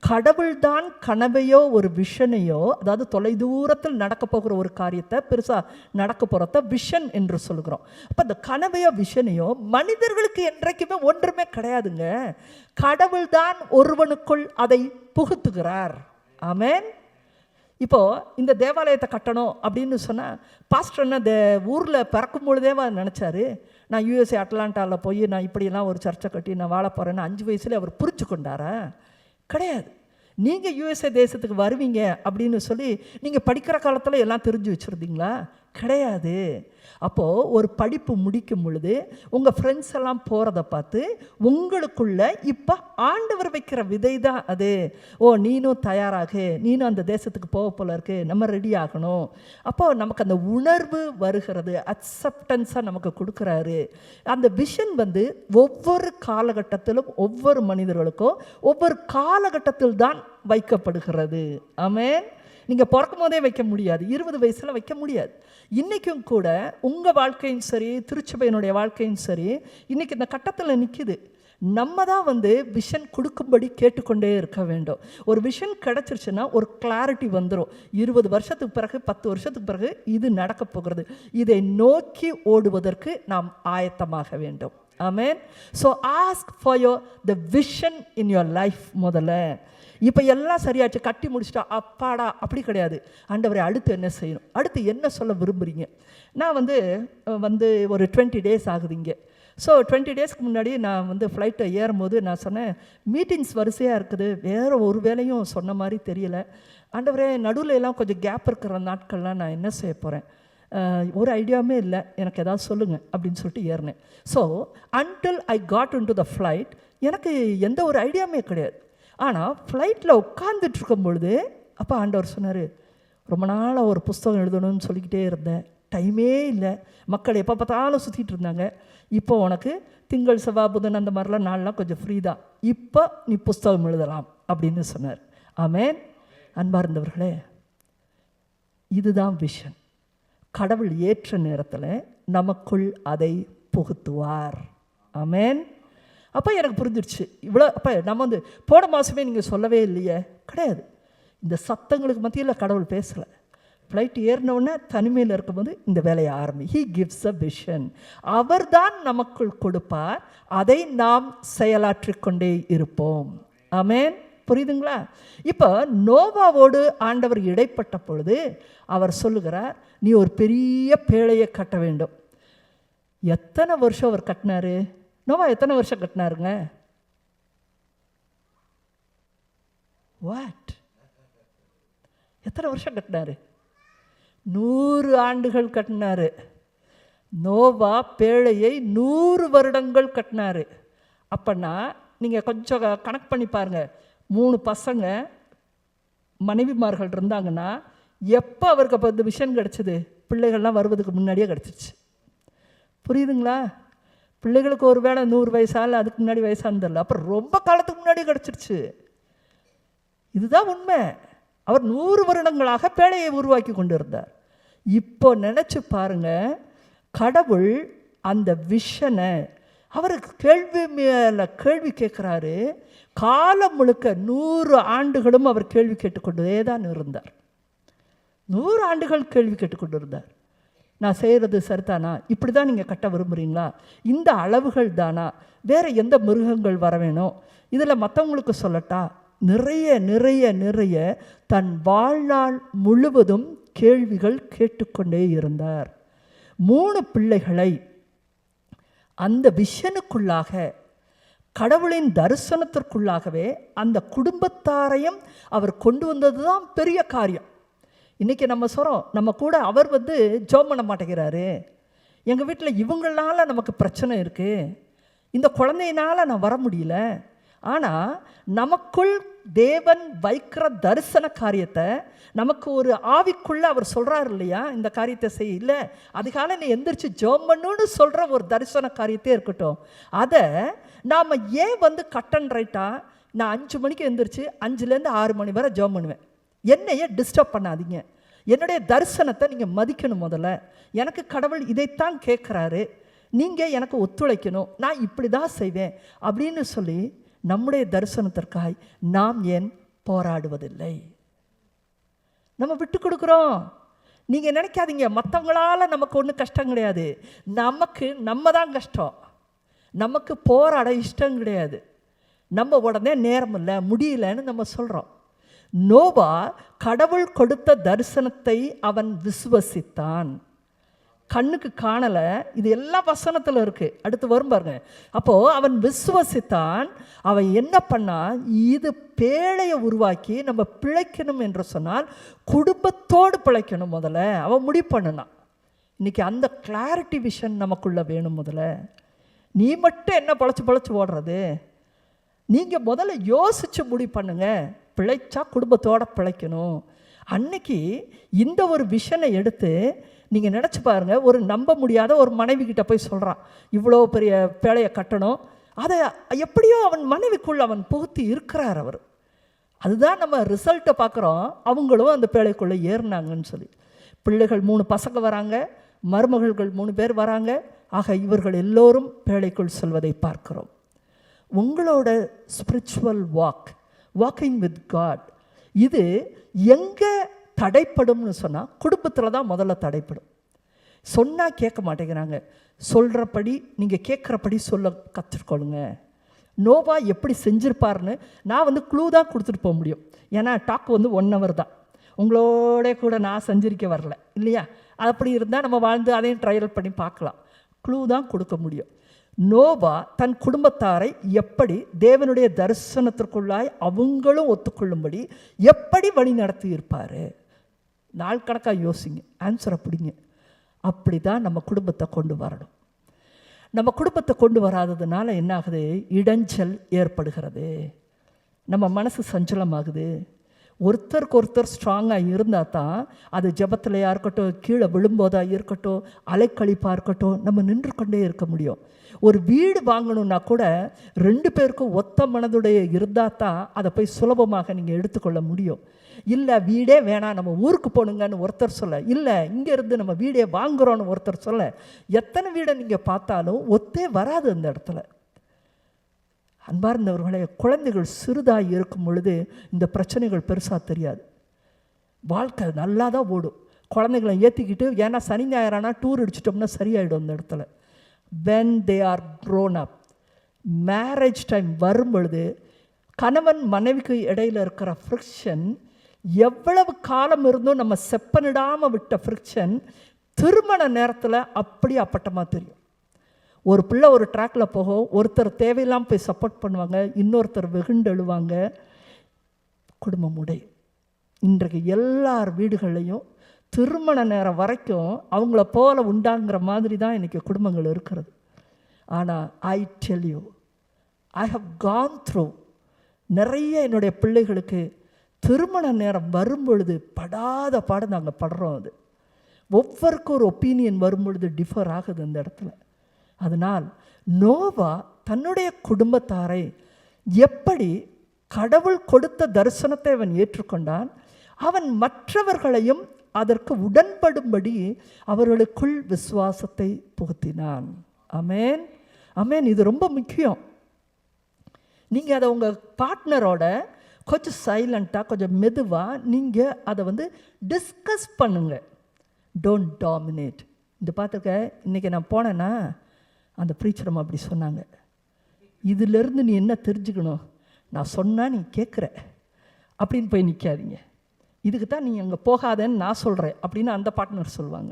கடவுள்தான் கனவையோ ஒரு விஷனையோ, அதாவது தொலைதூரத்தில் நடக்க போகிற ஒரு காரியத்தை பெருசாக நடக்க போகிறத விஷன் என்று சொல்கிறோம். அப்போ அந்த கனவையோ விஷனையோ மனிதர்களுக்கு என்றைக்குமே ஒன்றுமே கிடையாதுங்க. கடவுள்தான் ஒருவனுக்குள் அதை புகுத்துகிறார். ஆமென். இப்போது இந்த தேவாலயத்தை கட்டணும் அப்படின்னு சொன்னால் பாஸ்டர் என்ன ஊரில் பிறக்கும் பொழுதேவா நினச்சாரு நான் யூஎஸ்ஏ அட்லாண்டாவில் போய் நான் இப்படியெல்லாம் ஒரு சர்ச்சை கட்டி நான் வாழ போகிறேன்னு 5 வயசுல அவர் புரிஞ்சு கொண்டாரா? கிடையாது. நீங்கள் யூஎஸ்ஏ தேசத்துக்கு வருவீங்க அப்படின்னு சொல்லி நீங்கள் படிக்கிற காலத்தில் எல்லாம் தெரிஞ்சு வச்சுருந்தீங்களா? கிடையாது. அப்போது ஒரு படிப்பு முடிக்கும் பொழுது உங்கள் ஃப்ரெண்ட்ஸ் எல்லாம் போகிறத பார்த்து உங்களுக்குள்ள இப்போ ஆண்டவர் வைக்கிற விதை தான் அது. ஓ, நீனும் தயாராகு, நீனும் அந்த தேசத்துக்கு போக போல இருக்கு, நம்ம ரெடி ஆகணும். அப்போது நமக்கு அந்த உணர்வு வருகிறது, அக்செப்டன்ஸாக நமக்கு கொடுக்குறாரு. அந்த விஷன் ஒவ்வொரு காலகட்டத்திலும் ஒவ்வொரு மனிதர்களுக்கும் ஒவ்வொரு காலகட்டத்தில் தான் வைக்கப்படுகிறது. ஆமென். நீங்கள் பிறக்கும் போதே வைக்க முடியாது, 20 வயசில் வைக்க முடியாது. இன்றைக்கும் கூட உங்கள் வாழ்க்கையும் சரி, திருச்சபையினுடைய வாழ்க்கையும் சரி, இன்றைக்கி இந்த கட்டத்தில் நிற்கிது. நம்ம தான் விஷன் கொடுக்கும்படி கேட்டுக்கொண்டே இருக்க வேண்டும். ஒரு விஷன் கிடச்சிருச்சுன்னா ஒரு கிளாரிட்டி வந்துடும். 20 வருஷத்துக்கு பிறகு, 10 வருஷத்துக்கு பிறகு இது நடக்க போகிறது. இதை நோக்கி ஓடுவதற்கு நாம் ஆயத்தமாக வேண்டும். ஆமென். So ask for the vision in your life. முதல்ல இப்போ எல்லாம் சரியாச்சு, கட்டி முடிச்சுட்டா அப்பாடா, அப்படி கிடையாது. ஆண்டவரே, அடுத்து என்ன செய்யணும், அடுத்து என்ன சொல்ல விரும்புகிறீங்க? நான் ஒரு 20 டேஸ் ஆகுதுங்க. ஸோ 20 டேஸ்க்கு முன்னாடி நான் ஃப்ளைட்டை ஏறும்போது நான் சொன்னேன், மீட்டிங்ஸ் வரிசையாக இருக்குது, வேறு ஒரு வேலையும் சொன்ன மாதிரி தெரியலை. ஆண்டவரே, நடுவில் எல்லாம் கொஞ்சம் கேப் இருக்கிற நாட்கள்லாம் நான் என்ன செய்ய போகிறேன், ஒரு ஐடியாவுமே இல்லை, எனக்கு ஏதாவது சொல்லுங்கள் அப்படின்னு சொல்லிட்டு ஏறினேன். So until I got in to the flight எனக்கு எந்த ஒரு ஐடியாவுமே கிடையாது. ஆனால் ஃப்ளைட்டில் உட்காந்துட்ருக்கும் பொழுது அப்போ ஆண்டவர் சொன்னார், ரொம்ப நாளாக ஒரு புஸ்தகம் எழுதணும்னு சொல்லிக்கிட்டே இருந்தேன், டைமே இல்லை, மக்கள் எப்போ பார்த்தாலும் சுற்றிட்டு இருந்தாங்க. இப்போ உனக்கு திங்கள் செவ்வாய் புதன் அந்த மாதிரிலாம் நாள்லாம் கொஞ்சம் ஃப்ரீ தான், இப்போ நீ புஸ்தகம் எழுதலாம் அப்படின்னு சொன்னார். ஆமென். அன்பார்ந்தவர்களே, இதுதான் விஷன். கடவுள் ஏற்ற நேரத்தில் நமக்குள் அதை புகுத்துவார். ஆமென். அப்போ எனக்கு புரிஞ்சிடுச்சு. இவ்வளோ அப்போ நம்ம போன மாதமே நீங்கள் சொல்லவே இல்லையே, கிடையாது. இந்த சத்தங்களுக்கு மத்தியில் கடவுள் பேசலை. ஃப்ளைட் ஏறினவுடனே தனிமையில் இருக்கும்போது இந்த வேலையை ஆரம்பி. He gives a vision. அவர் தான் நமக்குள் கொடுப்பார், அதை நாம் செயலாற்றிக்கொண்டே இருப்போம். ஆமென். புரியுதுங்களா? இப்போ நோவாவோடு ஆண்டவர் இடைப்பட்ட பொழுது அவர் சொல்லுகிறார், நீ ஒரு பெரிய பேழையை கட்ட வேண்டும். எத்தனை வருஷம் அவர் கட்டினாரு? நோவா எத்தனை வருஷம் கட்டினாருங்க? வாட்? எத்தனை வருஷம் கட்டினாரு? 100 ஆண்டுகள் கட்டினாரு. நோவா பேழையை 100 வருடங்கள் கட்டினாரு. அப்போன்னா நீங்கள் கொஞ்சம் கணக்கு பண்ணி பாருங்கள். 3 பசங்க மனைவிமார்கள் இருந்தாங்கன்னா எப்போ அவருக்கு அப்போ இந்த விஷன் கிடச்சிது? பிள்ளைகள்லாம் வருவதுக்கு முன்னாடியே கிடச்சிருச்சு. புரியுதுங்களா? பிள்ளைகளுக்கு ஒரு வேளை 100 வயசால அதுக்கு முன்னாடி வயசானது இல்லை, அப்புறம் ரொம்ப காலத்துக்கு முன்னாடி கிடச்சிருச்சு. இதுதான் உண்மை. அவர் 100 வருடங்களாக பேழையை உருவாக்கி கொண்டு இருந்தார். இப்போ நினச்சி பாருங்க, கடவுள் அந்த விஷனை அவருக்கு கேள்வி மேலே கேள்வி கேட்குறாரு. காலம் முழுக்க 100 ஆண்டுகளும் அவர் கேள்வி கேட்டுக்கொண்டே தான் இருந்தார். 100 ஆண்டுகள் கேள்வி கேட்டுக்கொண்டு இருந்தார். நான் செய்கிறது சரிதானா? இப்படி தான் நீங்கள் கட்ட விரும்புகிறீங்களா? இந்த அளவுகள் தானா? வேறு எந்த மிருகங்கள் வர வேணும்? இதில் மற்றவங்களுக்கு சொல்லட்டா? நிறைய நிறைய நிறைய தன் வாழ்நாள் முழுவதும் கேள்விகள் கேட்டுக்கொண்டே இருந்தார். 3 பிள்ளைகளை அந்த விஷனுக்குள்ளாக, கடவுளின் தரிசனத்திற்குள்ளாகவே அந்த குடும்பத்தாரையும் அவர் கொண்டு வந்தது தான் பெரிய காரியம். இன்றைக்கி நம்ம சொல்கிறோம், நம்ம கூட அவர் ஜெபம் பண்ண மாட்டேங்கிறாரு, எங்கள் வீட்டில் இவங்களால நமக்கு பிரச்சனை இருக்குது, இந்த குழந்தையினால் நான் வர முடியல. ஆனால் நமக்குள் தேவன் வைக்கிற தரிசன காரியத்தை நமக்கு ஒரு ஆவிக்குள்ளே அவர் சொல்கிறார் இல்லையா, இந்த காரியத்தை செய்ய, இல்லை அதுக்கால நீ எந்திரிச்சு ஜெபம் பண்ணுன்னு சொல்கிற ஒரு தரிசன காரியத்தே இருக்கட்டும். அதை நாம் ஏன் கட் அண்ட் ரைட்டாக நான் 5 மணிக்கு எந்திரிச்சு 5லேருந்து 6 மணி வரை ஜெபம் பண்ணுவேன். என்னையே டிஸ்டர்ப் பண்ணாதீங்க, என்னுடைய தரிசனத்தை நீங்கள் மதிக்கணும். முதல்ல எனக்கு கடவுள் இதைத்தான் கேட்குறாரு, நீங்கள் எனக்கு ஒத்துழைக்கணும், நான் இப்படி தான் செய்வேன் அப்படின்னு சொல்லி நம்முடைய தரிசனத்திற்காய் நாம் ஏன் போராடுவதில்லை? நம்ம விட்டு கொடுக்குறோம். நீங்கள் நினைக்காதீங்க மற்றவங்களால நமக்கு ஒன்றும் கஷ்டம் கிடையாது, நமக்கு நம்ம தான் கஷ்டம். நமக்கு போராட இஷ்டம் கிடையாது. நம்ம உடனே நேரம் இல்லை, முடியலன்னு நம்ம சொல்கிறோம். நோவா கடவுள் கொடுத்த தரிசனத்தை அவன் விசுவசித்தான். கண்ணுக்கு காணலை, இது எல்லா வசனத்தில் இருக்குது, அடுத்து வரும் பாருங்க. அப்போது அவன் விசுவசித்தான். அவன் என்ன பண்ணான், இது பேழையை உருவாக்கி நம்ம பிழைக்கணும் என்று சொன்னால் குடும்பத்தோடு பிழைக்கணும். முதல்ல அவன் முடிவு பண்ணினான். இன்றைக்கி அந்த கிளாரிட்டி விஷன் நமக்குள்ளே வேணும். முதல்ல நீ மட்டும் என்ன பொழைச்சி ஓடுறது, நீங்கள் முதல்ல யோசித்து முடிவு பண்ணுங்க. பிழைச்சா குடும்பத்தோடு பிழைக்கணும். அன்னைக்கு இந்த ஒரு விஷனை எடுத்து நீங்கள் நினச்சி பாருங்கள். ஒரு நம்ப முடியாத ஒரு மனைவி கிட்ட போய் சொல்கிறான், இவ்வளோ பெரிய பேழையை கட்டணும். அதை எப்படியோ அவன் மனைவிக்குள்ள அவன் புகுத்தி இருக்கிறார் அவர். அதுதான் நம்ம ரிசல்ட்டை பார்க்குறோம். அவங்களும் அந்த பேழைக்குள்ளே ஏறினாங்கன்னு சொல்லி. பிள்ளைகள் 3 பசங்க வராங்க, மருமகள்கள் 3 பேர் வராங்க. ஆக இவர்கள் எல்லோரும் பேழைக்குள் செல்வதை பார்க்கிறோம். உங்களோட ஸ்பிரிச்சுவல் வாக்கிங் வித் காட் இது எங்கே தடைப்படும்னு சொன்னால் குடும்பத்தில் தான் முதல்ல தடைப்படும். சொன்னால் கேட்க மாட்டேங்கிறாங்க. சொல்கிறபடி நீங்கள் கேட்குறபடி சொல்ல கற்றுக்கொள்ளுங்க. நோவா எப்படி செஞ்சுருப்பார்னு நான் க்ளூ தான் கொடுத்துட்டு போக முடியும். ஏன்னா டாக் 1 hour தான். உங்களோட கூட நான் செஞ்சிருக்க வரல இல்லையா? அப்படி இருந்தால் நம்ம வாழ்ந்து அதையும் ட்ரையல் பண்ணி பார்க்கலாம். க்ளூ தான் கொடுக்க முடியும். நோவா தன் குடும்பத்தாரை எப்படி தேவனுடைய தரிசனத்திற்குள்ளாய் அவங்களும் ஒத்துக்கொள்ளும்படி எப்படி வழி நடத்தி இருப்பார். நாள் கணக்காக யோசிங்க, ஆன்சரை பிடிங்க. அப்படி தான் நம்ம குடும்பத்தை கொண்டு வரணும். நம்ம குடும்பத்தை கொண்டு வராததுனால என்ன ஆகுது, இடைஞ்சல் ஏற்படுகிறது. நம்ம மனசு சஞ்சலமாகுது. ஒருத்தருக்கு ஒருத்தர் ஸ்ட்ராங்காக இருந்தால் தான் அது ஜெபத்திலையாக இருக்கட்டும், கீழே விழும்போதாக இருக்கட்டும், அலைக்கழிப்பாக இருக்கட்டும், நம்ம நின்று கொண்டே இருக்க முடியும். ஒரு வீடு வாங்கணுன்னா கூட 2 பேருக்கும் ஒத்த மனதுடைய இருந்தால் தான் அதை போய் சுலபமாக நீங்கள் எடுத்துக்கொள்ள முடியும். இல்லை வீடே வேணாம் நம்ம ஊருக்கு போகணுங்கன்னு ஒருத்தர் சொல்ல, இல்லை இங்கேருந்து நம்ம வீடே வாங்குகிறோன்னு ஒருத்தர் சொல்ல, எத்தனை வீடை நீங்கள் பார்த்தாலும் ஒத்தே வராது அந்த இடத்துல. அன்பார்ந்தவர்களே, குழந்தைகள் சிறிதாக இருக்கும் பொழுது இந்த பிரச்சனைகள் பெருசாக தெரியாது. வாழ்க்கை நல்லா தான் ஓடும். குழந்தைகளை ஏற்றிக்கிட்டு, ஏன்னா சனி ஞாயிறானா டூர் அடிச்சிட்டோம்னா சரியாயிடும் அந்த இடத்துல. when they are grown up, marriage time வரும் பொழுது கணவன் மனைவிக்கு இடையில் இருக்கிற ஃப்ரிக்ஷன், எவ்வளவு காலம் இருந்தும் நம்ம செப்பனிடாமல் விட்ட ஃப்ரிக்ஷன் திருமண நேரத்தில் அப்படி அப்பட்டமாக தெரியும். ஒரு பிள்ளை ஒரு ட்ராக்கில் போகும், ஒருத்தர் தேவையில்லாமல் போய் சப்போர்ட் பண்ணுவாங்க, இன்னொருத்தர் வெகுண்டெழுவாங்க, குடும்பம் உடையும். இன்றைக்கு எல்லார் வீடுகள்லையும் திருமண நேரம் வரைக்கும் அவங்கள போல உண்டாங்கிற மாதிரி தான் இன்றைக்கி குடும்பங்கள் இருக்கிறது. ஆனால் I tell you, I have gone through நிறைய என்னுடைய பிள்ளைகளுக்கு திருமண நேரம் வரும்பொழுது படாத பாடு நாங்கள் படுறோம். அது ஒவ்வொருக்கும் ஒரு ஒப்பீனியன் வரும்பொழுது டிஃபர் ஆகுது அந்த இடத்துல. அதனால் நோவா தன்னுடைய குடும்பத்தாரை எப்படி கடவுள் கொடுத்த தரிசனத்தை அவன் ஏற்றுக்கொண்டான், அவன் மற்றவர்களையும் அதற்கு உடன்படும்படி அவர்களுக்குள் விசுவாசத்தை புகுத்தினான். ஆமென், ஆமென். இது ரொம்ப முக்கியம். நீங்கள் அதை உங்கள் பார்ட்னரோட கொஞ்சம் சைலண்ட்டாக, கொஞ்சம் மெதுவாக நீங்கள் அதை டிஸ்கஸ் பண்ணுங்க. Don't dominate. இந்த பார்த்துருக்க, இன்றைக்கி நான் போனேன்னா அந்த ப்ரீச்சரம் அப்படி சொன்னாங்க, இதிலிருந்து நீ என்ன தெரிஞ்சுக்கணும், நான் சொன்னால் நீ கேட்குற அப்படின்னு போய் நிற்காதீங்க, இதுக்கு தான் நீ அங்கே போகாதேன்னு நான் சொல்கிறேன் அப்படின்னு அந்த பார்ட்னர் சொல்லுவாங்க.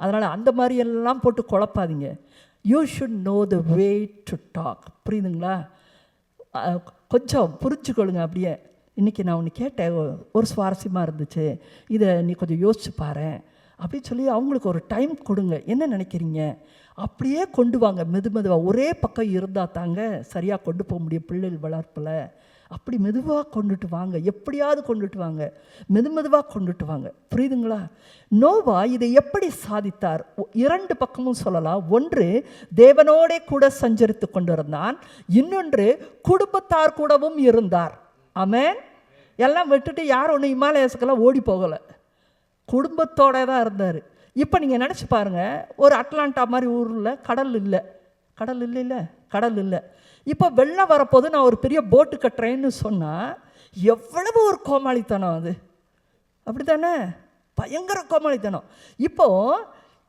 அதனால் அந்த மாதிரியெல்லாம் போட்டு குழப்பாதீங்க. You should know the way to talk. புரியுதுங்களா? கொஞ்சம் புரிஞ்சுக்கொள்ளுங்க. அப்படியே இன்றைக்கி நான் ஒன்று கேட்டேன், ஒரு சுவாரஸ்யமாக இருந்துச்சு, இதை நீ கொஞ்சம் யோசிச்சு பாரு அப்படின்னு சொல்லி அவங்களுக்கு ஒரு டைம் கொடுங்க. என்ன நினைக்கிறீங்க, அப்படியே கொண்டு வாங்க மெதுவாக. ஒரே பக்கம் இருந்தால் தாங்க சரியாக கொண்டு போக முடியும் பிள்ளைகள் வளர்ப்பில். அப்படி மெதுவாக கொண்டுட்டு வாங்க, எப்படியாவது கொண்டுட்டு வாங்க, மெதுவாக கொண்டுட்டு வாங்க. புரியுதுங்களா? நோவா இதை எப்படி சாதித்தார்? 2 பக்கமும் சொல்லலாம். ஒன்று, தேவனோடே கூட சஞ்சரித்து கொண்டிருந்தான், இன்னொன்று குடும்பத்தார் கூடவும் இருந்தார். ஆமென். எல்லாம் விட்டுட்டு யார் ஒன்று இமாலயஸுக்கெல்லாம் ஓடி போகலை, குடும்பத்தோட தான் இருந்தார். இப்போ நீங்கள் நினச்சி பாருங்கள், ஒரு அட்லாண்டா மாதிரி ஊரில் கடல் இல்லை. இப்போ வெள்ளம் வரப்போது நான் ஒரு பெரிய போட்டு கட்டுறேன்னு சொன்னால் எவ்வளவு ஒரு கோமாளித்தனம் அது, அப்படி தானே? பயங்கர கோமாளித்தனம். இப்போது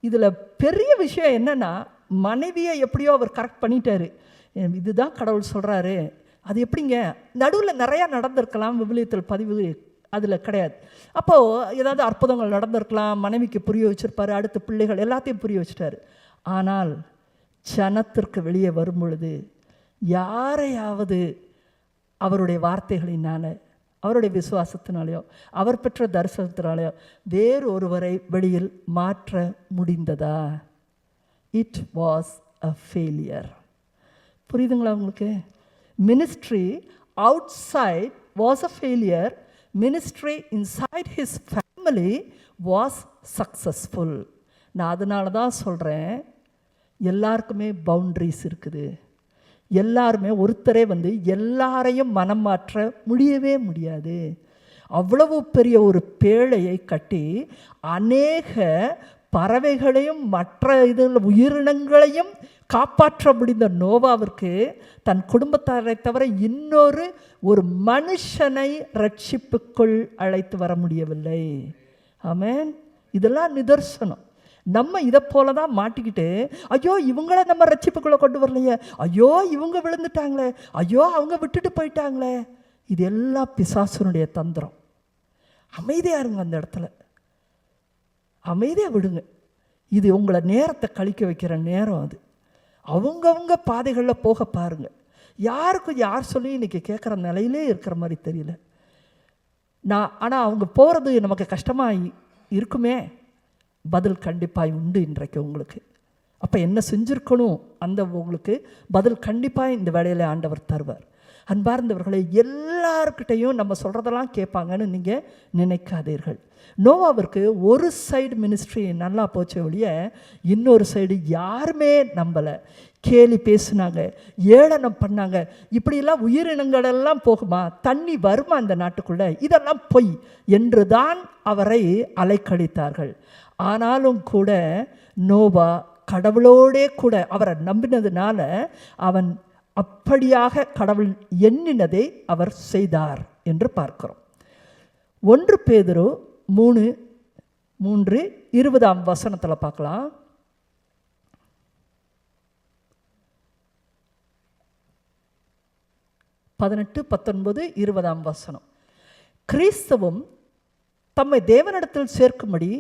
இதில் பெரிய விஷயம் என்னென்னா, மனைவியை எப்படியோ அவர் கரெக்ட் பண்ணிட்டாரு. இதுதான் கடவுள் சொல்கிறாரு. அது எப்படிங்க, நடுவில் நிறையா நடந்திருக்கலாம், விவிலியத்தில் பதிவு அதில் கிடையாது. அப்போது ஏதாவது அற்புதங்கள் நடந்திருக்கலாம், மனைவிக்கு புரிய வச்சுருப்பார், அடுத்த பிள்ளைகள் எல்லாத்தையும் புரிய வச்சுட்டாரு. ஆனால் ஜனத்திற்கு வெளியே வரும் பொழுது யாரையாவது அவருடைய வார்த்தைகளினால, அவருடைய விசுவாசத்தினாலேயோ, அவர் பெற்ற தரிசனத்தினாலேயோ வேறு ஒருவரை வெளியில் மாற்ற முடிந்ததா? It was a failure. புரியுதுங்களா உங்களுக்கு? Ministry outside was a failure. Ministry inside his family was successful. நான் அதனால தான் சொல்கிறேன், எல்லாருக்குமே பவுண்ட்ரிஸ் இருக்குது. எல்லாருமே ஒருத்தரே எல்லாரையும் மனம் மாற்ற முடியவே முடியாது. அவ்வளவு பெரிய ஒரு பேழையை கட்டி அநேக பறவைகளையும் மற்ற இதில் உயிரினங்களையும் காப்பாற்ற முடிந்த நோவாவிற்கு தன் குடும்பத்தாரை தவிர இன்னொரு ஒரு மனுஷனை ரட்சிப்புக்குள் அழைத்து வர முடியவில்லை. ஆமென். இதெல்லாம் நிதர்சனம். நம்ம இதை போல தான் மாட்டிக்கிட்டு, ஐயோ இவங்கள நம்ம ரட்சிப்புக்குள்ளே கொண்டு வரலையே, ஐயோ இவங்க விழுந்துட்டாங்களே, ஐயோ அவங்க விட்டுட்டு போயிட்டாங்களே. இது எல்லாம் பிசாசுனுடைய தந்திரம். அமைதியாக இருங்க, அந்த இடத்துல அமைதியாக விடுங்க. இது உங்களை நேரத்தை கழிக்க வைக்கிற நேரம். அது அவங்கவுங்க பாதைகளில் போக பாருங்க. யாருக்கும் யார் சொல்லி இன்றைக்கி கேட்குற நிலையிலே இருக்கிற மாதிரி தெரியல. ஆனால் அவங்க போகிறது நமக்கு கஷ்டமாக இருக்குமே, பதில் கண்டிப்பாக உண்டு இன்றைக்கு உங்களுக்கு. அப்போ என்ன செஞ்சுருக்கணும், அந்த உங்களுக்கு பதில் கண்டிப்பாக இந்த வேலையில் ஆண்டவர் தருவார். அன்பார்ந்தவர்களை, எல்லாருக்கிட்டையும் நம்ம சொல்கிறதெல்லாம் கேட்பாங்கன்னு நீங்கள் நினைக்காதீர்கள். நோவாவிற்கு ஒரு சைடு மினிஸ்ட்ரி நல்லா போச்ச ஒழிய இன்னொரு சைடு யாருமே நம்பலை. கேலி பேசுனாங்க, ஏளனம் பண்ணாங்க. இப்படியெல்லாம் உயிரினங்களெல்லாம் போகுமா, தண்ணி வருமா இந்த நாட்டுக்குள்ளே, இதெல்லாம் பொய் என்று தான் அவரை அலைக்கழித்தார்கள். ஆனாலும் கூட நோவா கடவுளோடே கூட அவரை நம்பினதுனால அவன் அப்படியாக கடவுள் எண்ணினதை அவர் செய்தார் என்று பார்க்கிறோம். 1 பேதுரு 3:20 பார்க்கலாம். பதினெட்டு 19 20 கிறிஸ்துவும் தம்மை தேவனிடத்தில் சேர்க்கும்படி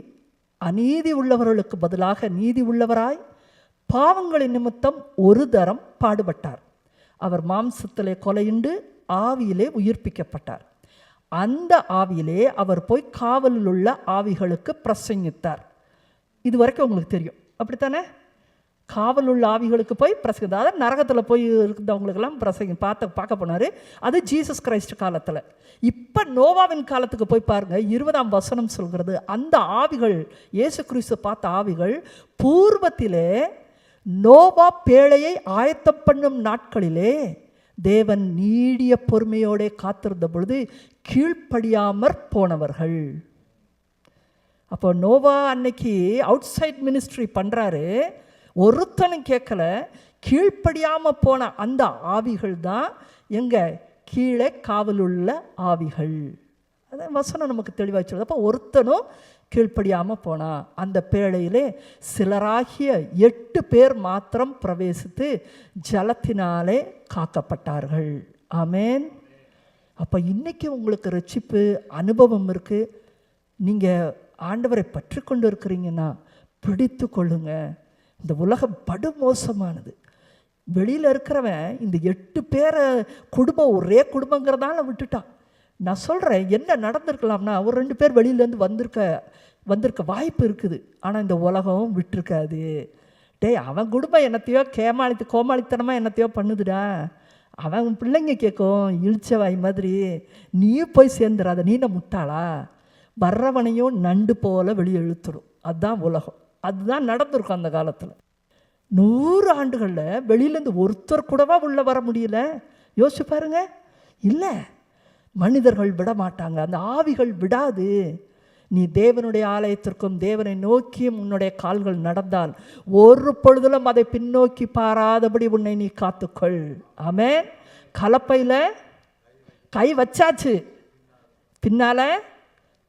அநீதி உள்ளவர்களுக்கு பதிலாக நீதி உள்ளவராய் பாவங்களின் நிமித்தம் ஒரு தரம் பாடுபட்டார். அவர் மாம்சத்திலே கொலையுண்டு ஆவியிலே உயிர்ப்பிக்கப்பட்டார். அந்த ஆவியிலே அவர் போய் காவலில் உள்ள ஆவிகளுக்கு பிரசங்கித்தார். இது வரைக்கும் உங்களுக்கு தெரியும், அப்படித்தானே? காவல் உள்ள ஆவிகளுக்கு போய் பிரசங்கித்தார். அதாவது நரகத்தில் போய் இருந்தவங்களுக்கெல்லாம் பார்க்க போனார். அது ஜீசஸ் கிரைஸ்ட் காலத்தில். இப்போ நோவாவின் காலத்துக்கு போய் பாருங்கள், 20 சொல்கிறது, அந்த ஆவிகள், இயேசு கிறிஸ்து பார்த்த ஆவிகள் பூர்வத்திலே நோவா பேழையை ஆயத்தம் பண்ணும் நாட்களிலே தேவன் நீடிய பொறுமையோടെ காத்திருந்த பொழுது கீழ்ப்படியாமற் போனவர்கள். அப்போ நோவா அன்னைக்கு அவுட் சைட் மினிஸ்ட்ரி பண்ணுறாரு, ஒருத்தனும் கேட்கல. கீழ்ப்படியாமல் போன அந்த ஆவிகள் தான் எங்கே கீழே காவலுள்ள ஆவிகள். அதான் வசனம் நமக்கு தெளிவாக சொல்லுது. அப்போ ஒருத்தனும் கீழ்ப்படியாமல் போனால் அந்த பேழையிலே சிலராகிய 8 பேர் மாத்திரம் பிரவேசித்து ஜலத்தினாலே காக்கப்பட்டார்கள். ஆமேன். அப்போ இன்றைக்கி உங்களுக்கு ரட்சிப்பு அனுபவம் இருக்குது, நீங்கள் ஆண்டவரை பற்றி கொண்டு இருக்கிறீங்கன்னா பிடித்து கொள்ளுங்க. இந்த உலகம் படுமோசமானது. வெளியில் இருக்கிறவன் இந்த 8 பேரை குடும்பம் ஒரே குடும்பங்கிறதால விட்டுட்டான். நான் சொல்கிறேன், என்ன நடந்திருக்கலாம்னா ஒரு 2 பேர் வெளியிலேருந்து வந்திருக்க வாய்ப்பு இருக்குது. ஆனால் இந்த உலகம் விட்டுருக்காது. அவன் குடும்பம் என்னத்தையோ கோமாளித்தனமாக என்னத்தையோ பண்ணுதுடா. அவன் பிள்ளைங்க கேட்கும் இழிச்சவாய் மாதிரி, நீ போய் சேர்ந்துடாத, நீ என்ன முட்டாளா, வர்றவனையும் நண்டு போல வெளியே இழுத்துடும். அதுதான் உலகம். அதுதான் நடந்திருக்கும் அந்த காலத்தில். 100 ஆண்டுகளில் வெளியிலேருந்து ஒருத்தர் கூடவா உள்ளே வர முடியல? யோசிச்சு பாருங்க. இல்லை, மனிதர்கள் விட மாட்டாங்க, அந்த ஆவிகள் விடாது. நீ தேவனுடைய ஆலயத்திற்கும் தேவனை நோக்கியும் உன்னுடைய கால்கள் நடந்தால் ஒரு பொழுதிலும் அதை பின்னோக்கி பாராதபடி உன்னை நீ காத்துக்கொள். ஆமென். கலப்பையில் கை வச்சாச்சு, பின்னால்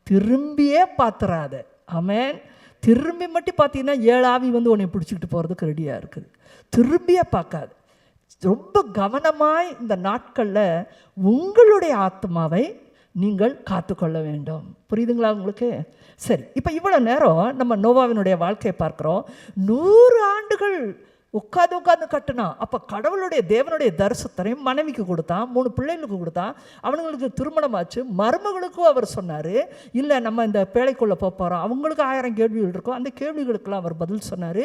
திரும்பியே பார்த்துறாத. ஆமென். திரும்பி மட்டும் பார்த்தீங்கன்னா 7 ஆவி உன்னை பிடிச்சிக்கிட்டு போகிறதுக்கு ரெடியாக இருக்குது. திரும்பியே பார்க்காது. ரொம்ப கவனமாய் இந்த நாட்களில் உங்களுடைய ஆத்மாவை நீங்கள் காத்துக்கொள்ள வேண்டும். புரியுதுங்களா உங்களுக்கு? சரி, இப்போ இவ்வளோ நேரம் நம்ம நோவாவினுடைய வாழ்க்கையை பார்க்குறோம். 100 ஆண்டுகள் உட்காந்து கட்டுனான். அப்போ கடவுளுடைய தேவனுடைய தரிசனத்தையும் மனைவிக்கு கொடுத்தான், 3 பிள்ளைகளுக்கு கொடுத்தான். அவனுங்களுக்கு திருமணமாச்சு. மருமகளுக்கும் அவர் சொன்னார், இல்லை நம்ம இந்த பேழைக்குள்ளே போகிறோம். அவங்களுக்கு 1000 கேள்விகள் இருக்கும். அந்த கேள்விகளுக்கெல்லாம் அவர் பதில் சொன்னார்.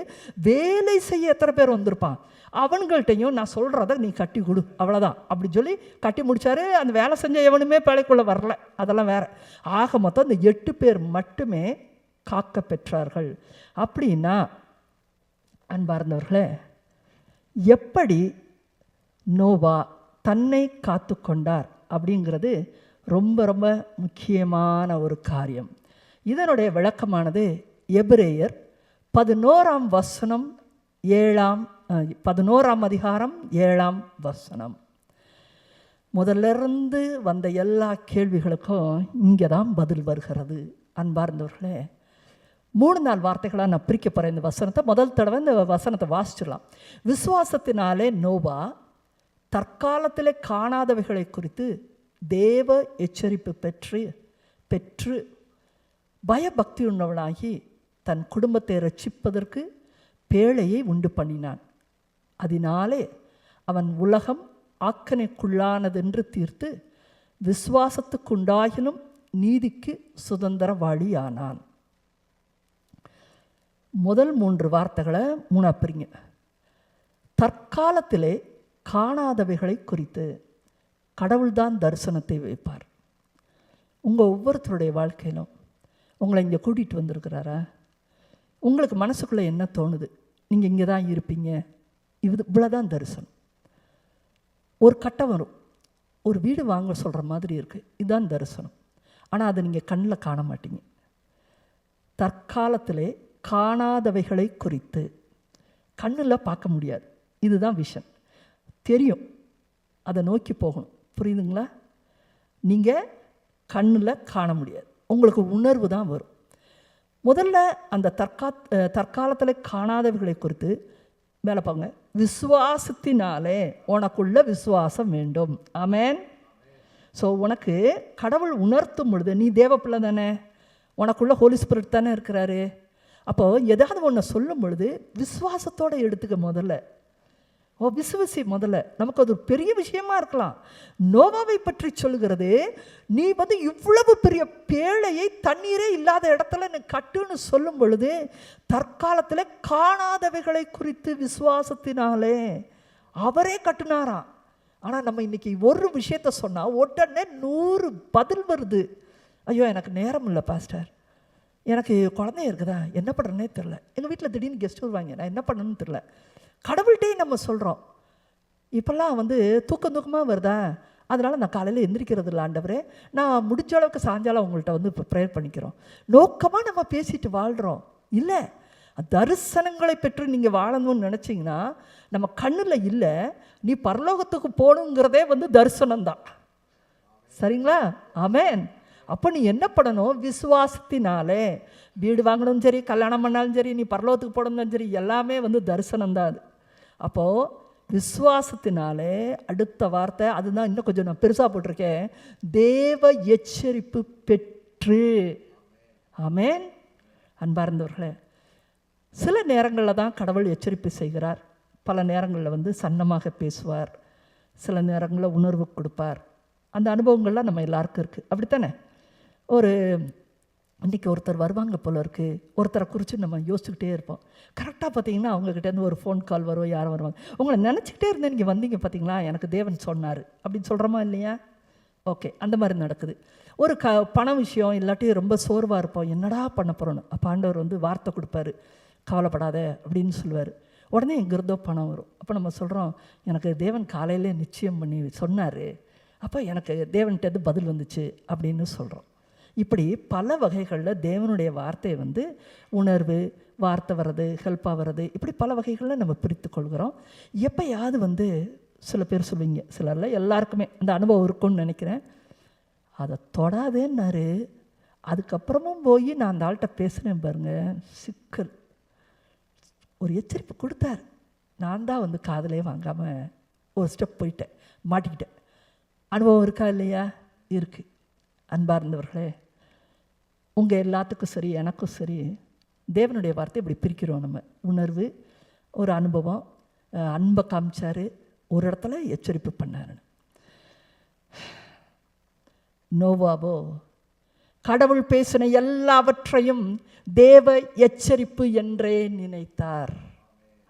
வேலை செய்ய எத்தனை பேர் வந்திருப்பான், அவன்கள்ட்டையும் நான் சொல்கிறத நீ கட்டி கொடு, அவ்வளோதான் அப்படி சொல்லி கட்டி முடித்தார். அந்த வேலை செஞ்ச எவனுமே பேழைக்குள்ளே வரல, அதெல்லாம் வேறு. ஆக மொத்தம் இந்த 8 பேர் மட்டுமே காக்க பெற்றார்கள். அப்படின்னா அன்பார்ந்தவர்களே, எப்படி நோவா தன்னை காத்து கொண்டார் அப்படிங்கிறது ரொம்ப ரொம்ப முக்கியமான ஒரு காரியம். இதனுடைய விளக்கமானது எபிரேயர் 11ஆம் வசனம் 11ஆம் அதிகாரம் 7ஆம் வசனம். முதல்லிருந்து வந்த எல்லா கேள்விகளுக்கும் இங்கே தான் பதில் வருகிறது. அன்பார்ந்தவர்களே, 3-4 வார்த்தைகளாக நான் பிரிக்க போகிறேன் இந்த வசனத்தை. முதல் தடவை இந்த வசனத்தை வாசிச்சிடலாம். விசுவாசத்தினாலே நோவா தற்காலத்திலே காணாதவைகளை குறித்து தேவ எச்சரிப்பு பெற்று பயபக்தி உள்ளவனாகி தன் குடும்பத்தை ரட்சிப்பதற்கு பேழையை உண்டு பண்ணினான். அதனாலே அவன் உலகம் ஆக்கனைக்குள்ளானதென்று தீர்த்து விசுவாசத்துக்குண்டாகிலும் நீதிக்கு சுதந்திரவாளியானான். முதல் 3 வார்த்தைகளை 3 பிரிங்க. தற்காலத்திலே காணாதவைகளை குறித்து கடவுள்தான் தரிசனத்தை வைப்பார். உங்கள் ஒவ்வொருத்தருடைய வாழ்க்கையிலும் உங்களை இங்கே கூட்டிகிட்டு வந்திருக்கிறாரா? உங்களுக்கு மனசுக்குள்ளே என்ன தோணுது? நீங்கள் இங்கே தான் இருப்பீங்க, இவ்வளோதான் தரிசனம். ஒரு கட்டம் வரும், ஒரு வீடு வாங்க சொல்கிற மாதிரி இருக்குது, இதுதான் தரிசனம். ஆனால் அதை நீங்கள் கண்ணில் காண மாட்டீங்க. தற்காலத்திலே காணாதவைகளை குறித்து கண்ணில் பார்க்க முடியாது, இதுதான் விஷன். தெரியும், அதை நோக்கி போகணும். புரியுதுங்களா? நீங்கள் கண்ணில் காண முடியாது, உங்களுக்கு உணர்வு தான் வரும். முதல்ல அந்த தற்காலத்தில் காணாதவைகளை குறித்து மேலே போங்க. விசுவாசத்தினாலே உனக்குள்ள விசுவாசம் வேண்டும். ஆமேன். ஸோ உனக்கு கடவுள் உணர்த்தும் பொழுது நீ தேவ பிள்ளை தானே, உனக்குள்ள ஹோலி ஸ்பிரிட் தானே இருக்கிறாரு. அப்போது எதாவது ஒன்று சொல்லும் பொழுது விசுவாசத்தோடு எடுத்துக்க. முதல்ல விசுவாசி. முதல்ல நமக்கு அது ஒரு பெரிய விஷயமா இருக்கலாம். நோவாவை பற்றி சொல்லுகிறது, நீ இவ்வளவு பெரிய பேழையை தண்ணீரே இல்லாத இடத்துல நீ கட்டுன்னு சொல்லும் பொழுது தற்காலத்தில் காணாதவைகளை குறித்து விசுவாசத்தினாலே அவரே கட்டுனாராம். ஆனால் நம்ம இன்னைக்கு ஒரு விஷயத்த சொன்னால் உடனே 100 பதில் வருது. ஐயோ எனக்கு நேரம் இல்லை பாஸ்டர், எனக்கு குழந்தைய இருக்குதா, என்ன பண்ணுறேன்னே தெரில, எங்கள் வீட்டில் திடீர்னு கெஸ்ட் வருவாங்க, நான் என்ன பண்ணணும்னு தெரில. கடவுள்கிட்டே நம்ம சொல்கிறோம். இப்போல்லாம் தூக்கமாக வருதா, அதனால் நான் காலையில் எந்திரிக்கிறது இல்லை ஆண்டவரே, நான் முடிஞ்ச அளவுக்கு சாயங்காலம் உங்கள்கிட்ட இப்போ ப்ரேயர் பண்ணிக்கிறோம். நோக்கமாக நம்ம பேசிட்டு வாழ்கிறோம். இல்லை, தரிசனங்களை பெற்று நீங்கள் வாழணும்னு நினச்சிங்கன்னா நம்ம கண்ணில் இல்லை, நீ பரலோகத்துக்கு போகணுங்கிறதே தரிசனம்தான். சரிங்களா? ஆமேன். அப்போ நீ என்ன பண்ணணும்? விசுவாசத்தினாலே வீடு வாங்கணும் சரி, கல்யாணம் பண்ணாலும் சரி, நீ பரலோகத்துக்கு போடணும் சரி, எல்லாமே தரிசனம்தான் அது. அப்போது விசுவாசத்தினாலே அடுத்த வார்த்தை அதுதான், இன்னும் கொஞ்சம் நான் பெருசாக போட்டிருக்கேன், தேவ எச்சரிப்பு பெற்று. ஆமேன். அன்பார்ந்தவர்களே, சில நேரங்களில் தான் கடவுள் எச்சரிப்பு செய்கிறார். பல நேரங்களில் சன்னமாக பேசுவார், சில நேரங்களில் உணர்வு கொடுப்பார். அந்த அனுபவங்கள்லாம் நம்ம எல்லாருக்கும் இருக்குது. அப்படித்தானே? இன்றைக்கி ஒருத்தர் வருவாங்க போல இருக்குது, ஒருத்தரை குறித்து நம்ம யோசிச்சுக்கிட்டே இருப்போம். கரெக்டாக பார்த்தீங்கன்னா அவங்கக்கிட்டேருந்து ஒரு ஃபோன் கால் வரும், யாரும் வருவாங்க, உங்களை நினச்சிக்கிட்டே இருந்தேன், நீங்கள் வந்தீங்க பார்த்தீங்களா, எனக்கு தேவன் சொன்னார் அப்படின்னு சொல்கிறோமா இல்லையா? ஓகே, அந்த மாதிரி நடக்குது. ஒரு பண விஷயம் இல்லாட்டி ரொம்ப சோர்வாக இருப்போம், என்னடா பண்ண போகிறோன்னு. அப்போ ஆண்டவர் வார்த்தை கொடுப்பாரு, கவலைப்படாத அப்படின்னு சொல்லுவார். உடனே எங்கிருந்தோ பணம் வரும். அப்போ நம்ம சொல்கிறோம், எனக்கு தேவன் காலையிலே நிச்சயம் பண்ணி சொன்னார், அப்போ எனக்கு தேவன்கிட்ட பதில் வந்துச்சு அப்படின்னு சொல்கிறோம். இப்படி பல வகைகளில் தேவனுடைய வார்த்தை உணர்வு, வார்த்தை வர்றது, ஹெல்ப்பாக வர்றது, இப்படி பல வகைகளில் நம்ம பிரித்து கொள்கிறோம். எப்போயாவது சில பேர் சொல்லுவீங்க, சிலரில் எல்லாருக்குமே அந்த அனுபவம் இருக்கும்னு நினைக்கிறேன், அதை தொடாதேன்னாரு, அதுக்கப்புறமும் போய் நான் அந்த ஆள்கிட்ட பேசுகிறேன் பாருங்கள், சிக்கல். ஒரு எச்சரிப்பு கொடுத்தார், நான் தான் காதலே வாங்காமல் ஒரு ஸ்டெப் போயிட்டேன், மாட்டிக்கிட்டேன். அனுபவம் இருக்கா இல்லையா? இருக்குது. அன்பார்ந்தவர்களே, உங்கள் எல்லாத்துக்கும் சரி, எனக்கும் சரி, தேவனுடைய வார்த்தை இப்படி பிரிக்கிறோம். நம்ம உணர்வு, ஒரு அனுபவம், அன்பை காமிச்சார், ஒரு இடத்துல எச்சரிப்பு பண்ணார். நோவாவோ கடவுள் பேசின எல்லாவற்றையும் தேவ எச்சரிப்பு என்றே நினைத்தார்.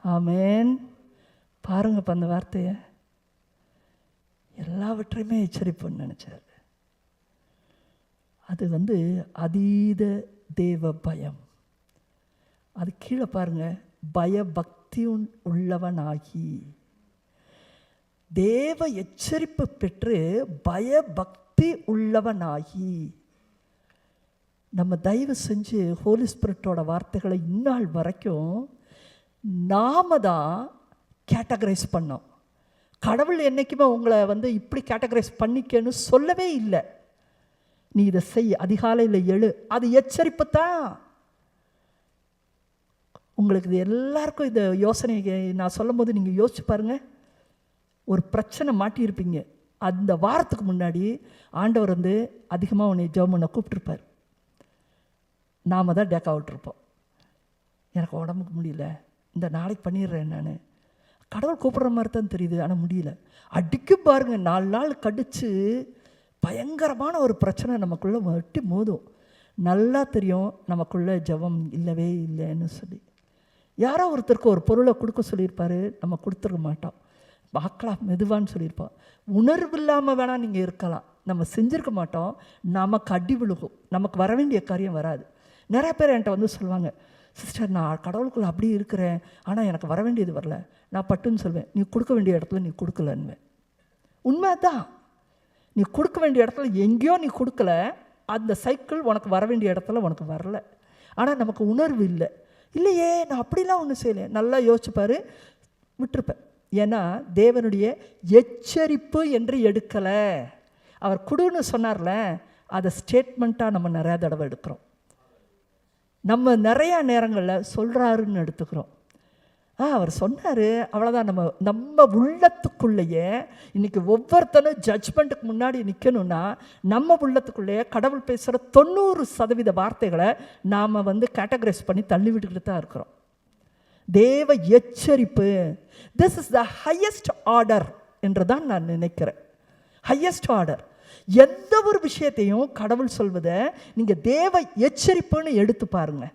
ஆமேன். பாருங்க அந்த வார்த்தையை, எல்லாவற்றையுமே எச்சரிப்புன்னு நினைச்சார். அது அதீத தேவ பயம். அது கீழே பாருங்க, பயபக்தி உள்ளவனாகி, தேவ எச்சரிப்பு பெற்று பயபக்தி உள்ளவனாகி. நம்ம தயவு செஞ்சு ஹோலி ஸ்பிரிட்டோட வார்த்தைகளை இந்நாள் வரைக்கும் நாம தான் கேட்டகரைஸ் பண்ணோம். கடவுள் என்றைக்குமே உங்களை இப்படி கேட்டகரைஸ் பண்ணிக்கன்னு சொல்லவே இல்லை. நீ இதை செய், அதிகாலையில் எழு, அது எச்சரிப்பு தான். உங்களுக்கு இது எல்லாருக்கும் இந்த யோசனை நான் சொல்லும் போது நீங்கள் யோசிச்சு பாருங்கள். ஒரு பிரச்சனை மாட்டியிருப்பீங்க, அந்த வாரத்துக்கு முன்னாடி ஆண்டவர் அதிகமாக உன்னை ஜெபம் பண்ண கூப்பிட்டுருப்பார். நாம் தான் டேக்கா விட்டுருப்போம். எனக்கு உடம்புக்கு முடியல, இந்த நாளைக்கு பண்ணிடுறேன் நான். கடவுள் கூப்பிட்ற மாதிரி தான் தெரியுது, ஆனால் முடியல. அடிக்கும் பாருங்க, 4 நாள் கடிச்சு பயங்கரமான ஒரு பிரச்சனை நமக்குள்ளே வெட்டி மோதும். நல்லா தெரியும் நமக்குள்ளே ஜெபம் இல்லவே இல்லைன்னு சொல்லி. யாரோ ஒருத்தருக்கு ஒரு பொருளை கொடுக்க சொல்லியிருப்பார், நம்ம கொடுத்துருக்க மாட்டோம். பார்க்கலாம் மெதுவான்னு சொல்லியிருப்போம். உணர்வு இல்லாமல் வேணால் நீங்கள் இருக்கலாம், நம்ம செஞ்சுருக்க மாட்டோம். நமக்கு அடி விழுகும், நமக்கு வர வேண்டிய காரியம் வராது. நிறைய பேர் என்கிட்ட சொல்லுவாங்க, சிஸ்டர் நான் கடவுளுக்குள்ளே அப்படி இருக்கிறேன், ஆனால் எனக்கு வர வேண்டியது வரல. நான் பட்டுன்னு சொல்வேன், நீ கொடுக்க வேண்டிய இடத்துல நீ கொடுக்கலன்னுவேன். உண்மை தான், நீ கொடுக்க வேண்டிய இடத்துல எங்கேயோ நீ கொடுக்கல. அந்த சைக்கிள் உனக்கு வர வேண்டிய இடத்துல உனக்கு வரல. ஆனால் நமக்கு உணர்வு இல்லை. இல்லையே நான் அப்படிலாம் ஒன்றும் செய்யலை. நல்லா யோசிச்சுப்பார், விட்டுருப்பேன். ஏன்னா தேவனுடைய எச்சரிப்பு என்று எடுக்கலை. அவர் கொடுன்னு சொன்னார்ல, அதை ஸ்டேட்மெண்ட்டாக நம்ம நிறையா தடவை எடுக்கிறோம். நம்ம நிறையா நேரங்களில் சொல்கிறாருன்னு எடுத்துக்கிறோம். அவர் சொன்னார், அவ்வளோதான். நம்ம உள்ளத்துக்குள்ளேயே இன்றைக்கி ஒவ்வொருத்தனும் ஜட்ஜ்மெண்ட்டுக்கு முன்னாடி நிற்கணும்னா, நம்ம உள்ளத்துக்குள்ளேயே கடவுள் பேசுகிற 90% வார்த்தைகளை நாம் கேட்டகரைஸ் பண்ணி தள்ளி விட்டுக்கிட்டு தான் இருக்கிறோம். தேவ எச்சரிப்பு, this is the highest order என்று தான் நான் நினைக்கிறேன். Highest order. எந்த ஒரு விஷயத்தையும் கடவுள் சொல்வதை நீங்கள் தேவ எச்சரிப்புன்னு எடுத்து பாருங்கள்.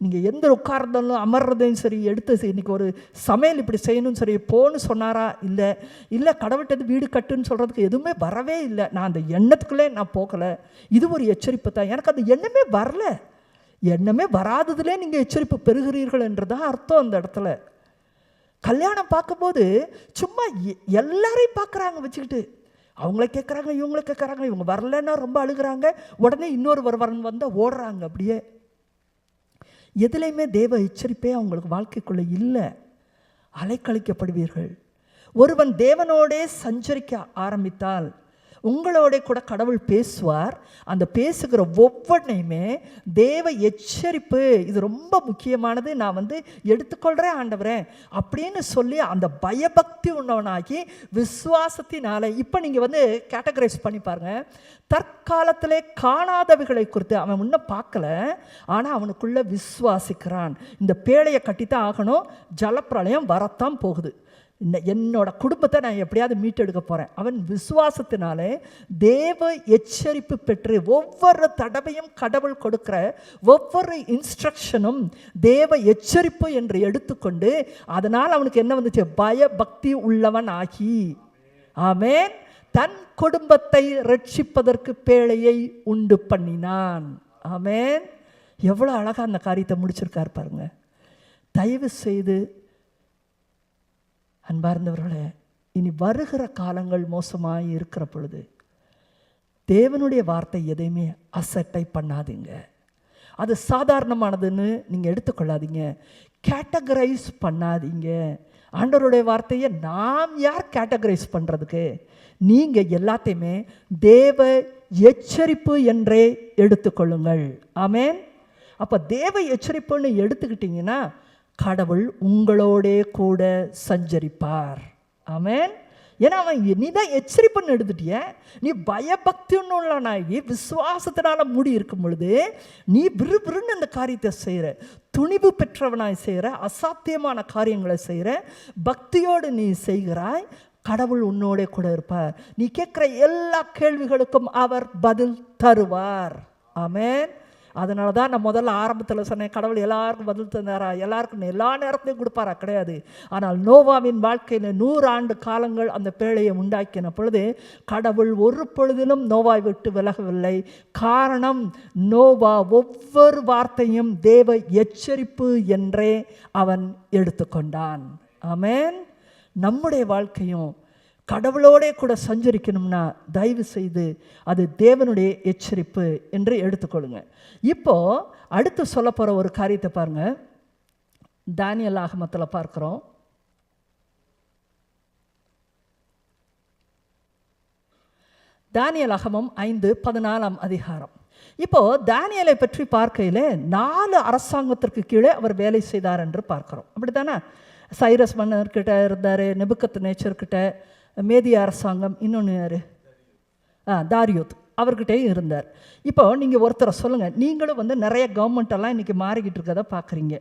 நீங்கள் எந்த உட்கார்ந்தாலும் அமர்றதையும் சரி, எடுத்து இன்றைக்கி ஒரு சமையல் இப்படி செய்யணும் சரி, போன்னு சொன்னாரா? இல்லை கடவுள்கிட்ட வீடு கட்டுன்னு சொல்கிறதுக்கு எதுவுமே வரவே இல்லை. நான் அந்த எண்ணத்துக்குள்ளே நான் போகலை. இது ஒரு எச்சரிப்பு தான். எனக்கு அந்த எண்ணமே வரல. எண்ணமே வராததுலே நீங்கள் எச்சரிப்பு பெறுகிறீர்கள் என்று தான் அர்த்தம். அந்த இடத்துல கல்யாணம் பார்க்கும்போது சும்மா எல்லாரையும் பார்க்குறாங்க வச்சுக்கிட்டு, அவங்கள கேட்குறாங்க, இவங்கள கேட்குறாங்க. இவங்க வரலன்னா ரொம்ப அழுகிறாங்க. உடனே இன்னொரு வரவரன் வந்தால் ஓடுறாங்க. அப்படியே எதுலேயுமே தேவ எச்சரிப்பே அவங்களுக்கு வாழ்க்கைக்குள்ளே இல்லை. அலைக்கழிக்கப்படுவீர்கள். ஒருவன் தேவனோடே சஞ்சரிக்க ஆரம்பித்தால் உங்களோட கூட கடவுள் பேசுவார். அந்த பேசுகிற ஒவ்வொன்றையுமே தேவ எச்சரிப்பு, இது ரொம்ப முக்கியமானது, நான் எடுத்துக்கொள்கிறேன் ஆண்டவரே அப்படின்னு சொல்லி அந்த பயபக்தி உண்ணவனாகி விசுவாசத்தினால. இப்போ நீங்கள் கேட்டகரைஸ் பண்ணி பாருங்க. தற்காலத்திலே காணாதவைகளை குறித்து அவன் முன்ன பார்க்கல, ஆனால் அவனுக்குள்ள விசுவாசிக்கிறான். இந்த பேழையை கட்டித்தான் ஆகணும், ஜலப்பிரளயம் வரத்தான் போகுது, என்னோட குடும்பத்தை நான் எப்படியாவது மீட்டெடுக்க போகிறேன். அவன் விசுவாசத்தினாலே தேவ எச்சரிப்பு பெற்று ஒவ்வொரு தடவையும் கடவுள் கொடுக்கிற ஒவ்வொரு இன்ஸ்ட்ரக்ஷனும் தேவ எச்சரிப்பு என்று எடுத்துக்கொண்டு, அதனால் அவனுக்கு என்ன வந்துச்சு? பயபக்தி உள்ளவன் ஆகி, ஆமென், தன் குடும்பத்தை ரட்சிப்பதற்கு பேழையை உண்டு பண்ணினான். ஆமென். எவ்வளோ அழகாக அந்த காரியத்தை முடிச்சிருக்கார் பாருங்க. தயவு செய்து அன்பார்ந்தவர்களே, இனி வருகிற காலங்கள் மோசமாக இருக்கிற பொழுது தேவனுடைய வார்த்தை எதையுமே அசட்டை பண்ணாதீங்க. அது சாதாரணமானதுன்னு நீங்கள் எடுத்துக்கொள்ளாதீங்க. கேட்டகரைஸ் பண்ணாதீங்க. ஆண்டவருடைய வார்த்தையை நாம் யார் கேட்டகரைஸ் பண்ணுறதுக்கு? நீங்கள் எல்லாத்தையுமே தேவ எச்சரிப்பு என்றே எடுத்துக்கொள்ளுங்கள். ஆமென். அப்போ தேவ எச்சரிப்புன்னு எடுத்துக்கிட்டிங்கன்னா கடவுள் உங்களோடே கூட சஞ்சரிப்பார். ஆமென். ஏன்னா நீ தான் எச்சரிப்புன்னு எடுத்துட்டிய. நீ பயபக்தின்னு உள்ளனாகி விசுவாசத்தினால மூடி இருக்கும் பொழுது நீ விறுவிறுன்னு அந்த காரியத்தை செய்கிற, துணிவு பெற்றவனாய் செய்கிற, அசாத்தியமான காரியங்களை செய்கிற, பக்தியோடு நீ செய்கிறாய். கடவுள் உன்னோட கூட இருப்பார். நீ கேட்குற எல்லா கேள்விகளுக்கும் அவர் பதில் தருவார். ஆமென். அதனால தான் நான் முதல்ல ஆரம்பத்தில் சொன்னேன், கடவுள் எல்லாருக்கும் பதில் தந்தாரா? எல்லாருக்கும் எல்லா நேரத்தையும் கொடுப்பாரா? கிடையாது. ஆனால் நோவாவின் வாழ்க்கையில் 100 ஆண்டு காலங்கள் அந்த பேழையை உண்டாக்கின பொழுது கடவுள் ஒரு பொழுதிலும் நோவாவை விட்டு விலகவில்லை. காரணம், நோவா ஒவ்வொரு வார்த்தையும் தேவ எச்சரிப்பு என்றே அவன் எடுத்துக்கொண்டான். ஆமென். நம்முடைய வாழ்க்கையும் கடவுளோட கூட சஞ்சரிக்கணும்னா தயவு செய்து அது தேவனுடைய எச்சரிப்பு என்று எடுத்துக்கொள்ளுங்க. இப்போ அடுத்து சொல்ல போகிற ஒரு காரியத்தை பாருங்க. தானியேல் ஆகமத்தில் பார்க்கிறோம். தானியேல் ஆகமம் 5:14 அதிகாரம். இப்போ தானியேலை பற்றி பார்க்கையில் 4 அரசாங்கத்திற்கு கீழே அவர் வேலை செய்தார் என்று பார்க்கிறோம். அப்படித்தானே? சைரஸ் மன்னர்கிட்ட இருந்தார், நெபுக்கத்நேச்சர்கிட்ட, மேதிய அரசாங்கம், இன்னொன்று யார், தாரியோத், அவர்கிட்டே இருந்தார். இப்போ நீங்கள் ஒருத்தரை சொல்லுங்கள், நீங்களும் நிறைய கவர்மெண்ட்டெல்லாம் இன்றைக்கி மாறிக்கிட்டு இருக்கதை பார்க்குறீங்க.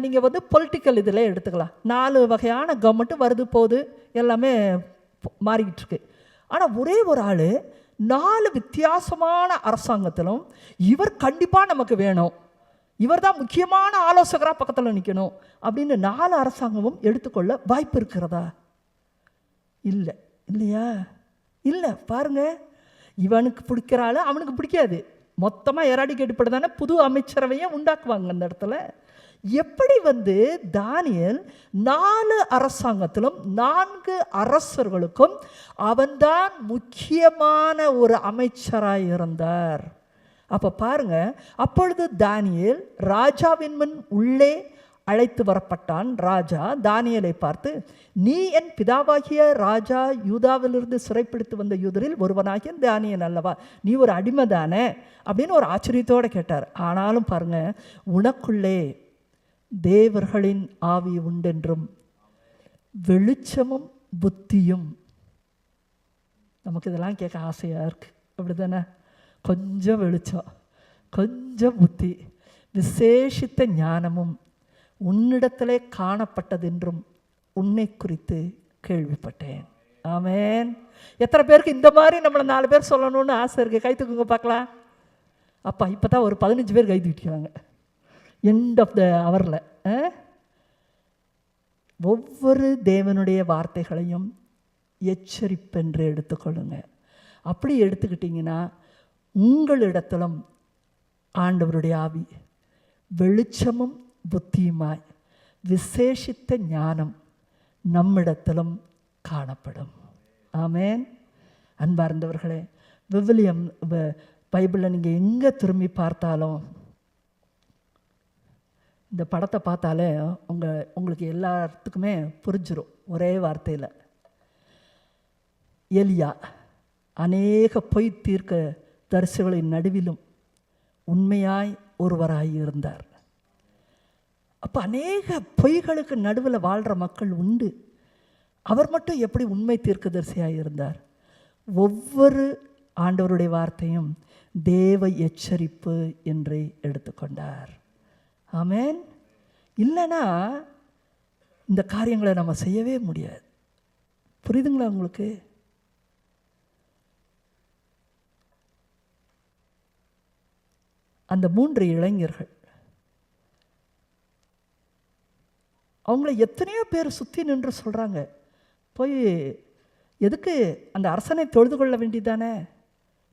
நீங்கள் பொலிட்டிக்கல் இதில் எடுத்துக்கலாம். 4 வகையான கவர்மெண்ட்டு வருது போகுது, எல்லாமே மாறிக்கிட்டு இருக்கு. ஆனால் ஒரே ஒரு ஆள் 4 வித்தியாசமான அரசாங்கத்திலும் இவர் கண்டிப்பாக நமக்கு வேணும், இவர் தான் முக்கியமான ஆலோசகராக பக்கத்தில் நிற்கணும் அப்படின்னு 4 அரசாங்கமும் எடுத்துக்கொள்ள வாய்ப்பு இருக்கிறதா? இல்லை. இல்லையா? இல்லை. பாருங்க, இவனுக்கு பிடிக்கிற ஆள் அவனுக்கு பிடிக்காது, மொத்தமாக எராடிகேட் பண்ணி தானே புது அமைச்சரவையை உண்டாக்குவாங்க அந்த இடத்துல. எப்படி தானியேல் 4 அரசாங்கத்திலும் 4 அரசர்களுக்கும் அவன்தான் முக்கியமான ஒரு அமைச்சராக இருந்தார். அப்போ பாருங்க, அப்பொழுது தானியேல் ராஜாவின் முன் உள்ளே அழைத்து வரப்பட்டான். ராஜா தானியேலை பார்த்து, நீ என் பிதாவாகிய ராஜா யூதாவிலிருந்து சிறைப்பிடித்து வந்த யூதரில் ஒருவனாகிய தானியேல் அல்லவா? நீ ஒரு அடிமை தானே அப்படின்னு ஒரு ஆச்சரியத்தோடு கேட்டார். ஆனாலும் பாருங்க, உனக்குள்ளே தேவர்களின் ஆவி உண்டென்றும் வெளிச்சமும் புத்தியும். நமக்கு இதெல்லாம் கேட்க ஆசையாக இருக்கு, அப்படி தானே? கொஞ்சம் வெளிச்சம், கொஞ்சம் புத்தி, விசேஷித்த ஞானமும் உன்னிடத்திலே காணப்பட்டதென்றும் உன்னை குறித்து கேள்விப்பட்டேன். ஆமென். எத்தனை பேருக்கு இந்த மாதிரி நம்மளை 4 பேர் சொல்லணும்னு ஆசை இருக்கு? கை தூக்குங்க பார்க்கலாம். அப்பா இப்போ தான் ஒரு 15 பேர் கை தூக்கிட்டாங்க எண்ட் ஆஃப் த அவரில். ஒவ்வொரு தேவனுடைய வார்த்தைகளையும் எச்சரிப்பென்று எடுத்துக்கொள்ளுங்க. அப்படி எடுத்துக்கிட்டிங்கன்னா உங்களிடத்திலும் ஆண்டவருடைய ஆவி வெளிச்சமும் புத்தியுமாய் விசேஷித்த ஞானம் நம்மிடத்திலும் காணப்படும். ஆமென். அன்பார்ந்தவர்களே, விவிலியம் பைபிளில் நீங்கள் எங்கே திரும்பி பார்த்தாலும் இந்த படத்தை பார்த்தாலே உங்களுக்கு எல்லாத்துக்குமே புரிஞ்சிடும் ஒரே வார்த்தையில். எலியா அநேக பொய் தீர்க்க தரிசிகளின் நடுவிலும் உண்மையாய் ஒருவராய் இருந்தார். அப்போ அநேக பொய்களுக்கு நடுவில் வாழ்கிற மக்கள் உண்டு. அவர் மட்டும் எப்படி உண்மை தீர்க்கதரிசியாக இருந்தார்? ஒவ்வொரு ஆண்டவருடைய வார்த்தையும் தேவ எச்சரிப்பு என்று எடுத்துக்கொண்டார். ஆமென். இல்லைன்னா இந்த காரியங்களை நம்ம செய்யவே முடியாது. புரியுதுங்களா உங்களுக்கு? அந்த 3 இளைஞர்கள், அவங்கள எத்தனையோ பேர் சுற்றி நின்று சொல்கிறாங்க, போய் எதுக்கு அந்த அரசனை தொழுது கொள்ள வேண்டியதானே?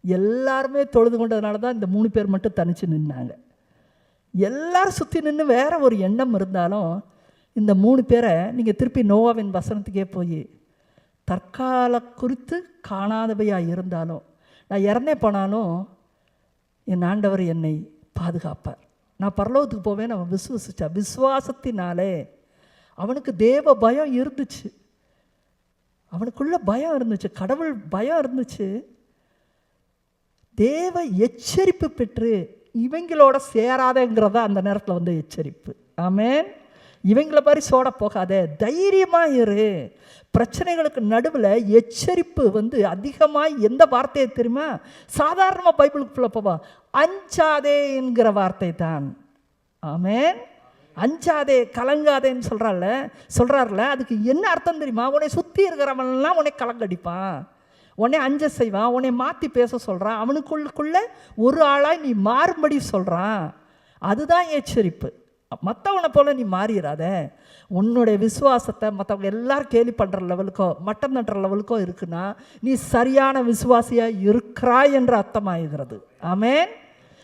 எல்லாருமே தொழுது கொண்டதுனால தான் இந்த 3 பேர் மட்டும் தனித்து நின்னாங்க. எல்லாரும் சுற்றி நின்று வேற ஒரு எண்ணம் இருந்தாலும் இந்த 3 பேரை நீங்கள் திருப்பி நோவாவின் வசனத்துக்கே போய் தற்கால குறித்து காணாதவையாக இருந்தாலும், நான் இறந்தே போனாலும் என் ஆண்டவர் என்னை பாதுகாப்பார், நான் பரலோகத்துக்கு போவேன் அவன் விசுவசிச்சா. விசுவாசத்தினாலே அவனுக்கு தேவ பயம் இருந்துச்சு, அவனுக்குள்ள பயம் இருந்துச்சு, கடவுள் பயம் இருந்துச்சு. தேவ எச்சரிப்பு பெற்று இவங்களோட சேராதங்கிறதா அந்த நேரத்தில் எச்சரிப்பு. ஆமென். இவங்கள மாதிரி சோட போகாத, தைரியமாக இரு. பிரச்சனைகளுக்கு நடுவில் எச்சரிப்பு அதிகமாக எந்த வார்த்தையை தெரியுமா? சாதாரணமாக பைபிளுக்குள்ள போவா, அஞ்சாதே என்கிற வார்த்தை தான். ஆமென். அஞ்சாதே, கலங்காதேன்னு சொல்கிறார்ல, அதுக்கு என்ன அர்த்தம் தெரியுமா? உன்னை சுற்றி இருக்கிறவன்லாம் உன்னை கலங்கடிப்பான், உன்னை அஞ்ச செய்வான், உன்னை மாற்றி பேச சொல்கிறான், அவனுக்குள்ள ஒரு ஆளாக நீ மாறும்படி சொல்கிறான். அதுதான் எச்சரிப்பு. மற்றவனை போல் நீ மாறிடாத. உன்னுடைய விசுவாசத்தை மற்றவங்க எல்லாரும் கேலி பண்ணுற லெவலுக்கோ மட்டம் தட்டுற லெவலுக்கோ இருக்குன்னா நீ சரியான விசுவாசியாக இருக்கிறாய் என்று அர்த்தமாகிறது. ஆமென்.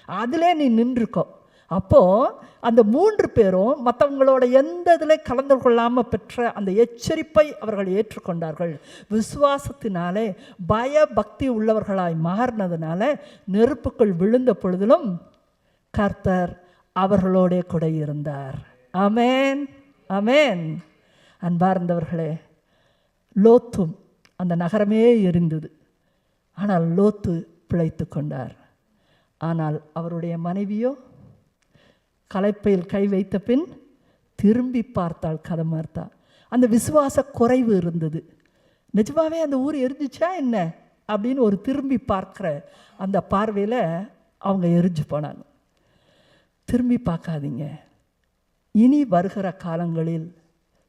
அதிலே நீ நின்றுக்கோ. அப்போது அந்த 3 பேரும் மற்றவங்களோட எந்த இதில் கலந்து கொள்ளாமல் பெற்ற அந்த எச்சரிப்பை அவர்கள் ஏற்றுக்கொண்டார்கள். விசுவாசத்தினாலே பயபக்தி உள்ளவர்களாய் மாறினதுனால நெருப்புக்குள் விழுந்த பொழுதிலும் கர்த்தர் அவர்களோட கூட இருந்தார். ஆமென், ஆமென். அன்பார்ந்தவர்களே, லோத்தும் அந்த நகரமே எரிந்தது, ஆனால் லோத்து பிழைத்து கொண்டார். ஆனால் அவருடைய மனைவியோ கலைப்பையில் கை வைத்த பின் திரும்பி பார்த்தாள். கதை மார்த்தா. அந்த விசுவாச குறைவு இருந்தது. நிஜமாவே அந்த ஊர் எரிஞ்சிச்சா என்ன அப்படின்னு ஒரு திரும்பி பார்க்குற அந்த பார்வையில் அவங்க எரிஞ்சு போனாங்க. திரும்பி பார்க்காதீங்க. இனி வருகிற காலங்களில்,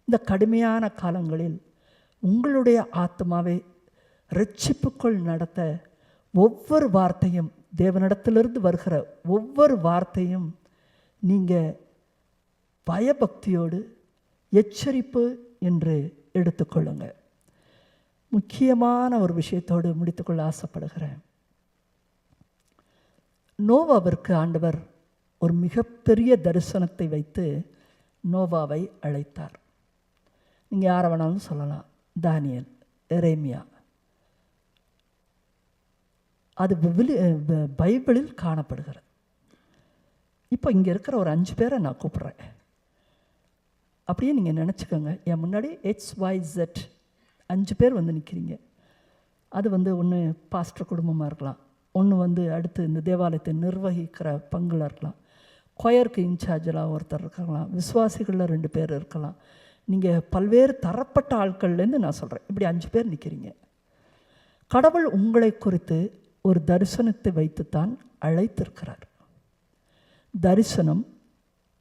இந்த கடுமையான காலங்களில் உங்களுடைய ஆத்மாவை இரட்சிப்புக்குள் நடத்த ஒவ்வொரு வார்த்தையும், தேவனிடத்திலிருந்து வருகிற ஒவ்வொரு வார்த்தையும் நீங்கள் பயபக்தியோடு எச்சரிப்பு என்று எடுத்துக்கொள்ளுங்க. முக்கியமான ஒரு விஷயத்தோடு முடித்துக்கொள்ள ஆசைப்படுகிறேன். நோவாவிற்கு ஆண்டவர் ஒரு மிகப்பெரிய தரிசனத்தை வைத்து நோவாவை அழைத்தார். நீங்கள் யாரை வேணாலும் சொல்லலாம். தானியேல், எரேமியா. அது பைபிளில் காணப்படுகிறது. இப்போ இங்கே இருக்கிற ஒரு 5 பேரை நான் கூப்பிட்றேன். அப்படியே நீங்கள் நினச்சிக்கோங்க, என் முன்னாடி XYZ 5 பேர் நிற்கிறீங்க. அது ஒன்று பாஸ்டர் குடும்பமாக இருக்கலாம், ஒன்று அடுத்து இந்த தேவாலயத்தை நிர்வகிக்கிற பங்குல இருக்கலாம், கொயருக்கு இன்சார்ஜெலாம் ஒருத்தர் இருக்கலாம், விசுவாசிகளில் 2 பேர் இருக்கலாம். நீங்கள் பல்வேறு தரப்பட்ட ஆட்கள்லேருந்து நான் சொல்கிறேன். இப்படி 5 பேர் நிற்கிறீங்க. கடவுள் உங்களை குறித்து ஒரு தரிசனத்தை வைத்துத்தான் அழைத்திருக்கிறார். தரிசனம்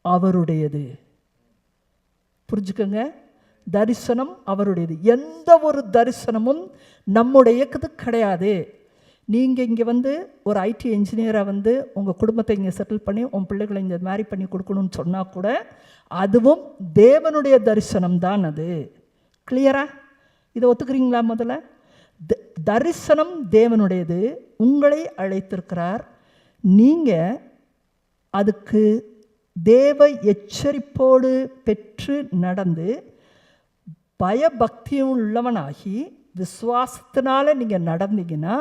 அவருடையது. புரிஞ்சுக்கோங்க, தரிசனம் அவருடையது. எந்த ஒரு தரிசனமும் நம்முடையது கிடையாது. நீங்கள் இங்கே ஒரு ஐடி இன்ஜினியராக உங்கள் குடும்பத்தை இங்கே செட்டில் பண்ணி உன் பிள்ளைகளை இங்கே மேரி பண்ணி கொடுக்கணும்னு சொன்னால் கூட அதுவும் தேவனுடைய தரிசனம் தான். அது கிளியரா? இதை ஒத்துக்கிறீங்களா? முதல்ல தரிசனம் தேவனுடையது. உங்களை அழைத்திருக்கிறார். நீங்கள் அதுக்கு தேவ எச்சரிப்போடு பெற்று நடந்து பயபக்தியும் உள்ளவனாகி விசுவாசத்தினால நீங்கள் நடந்தீங்கன்னா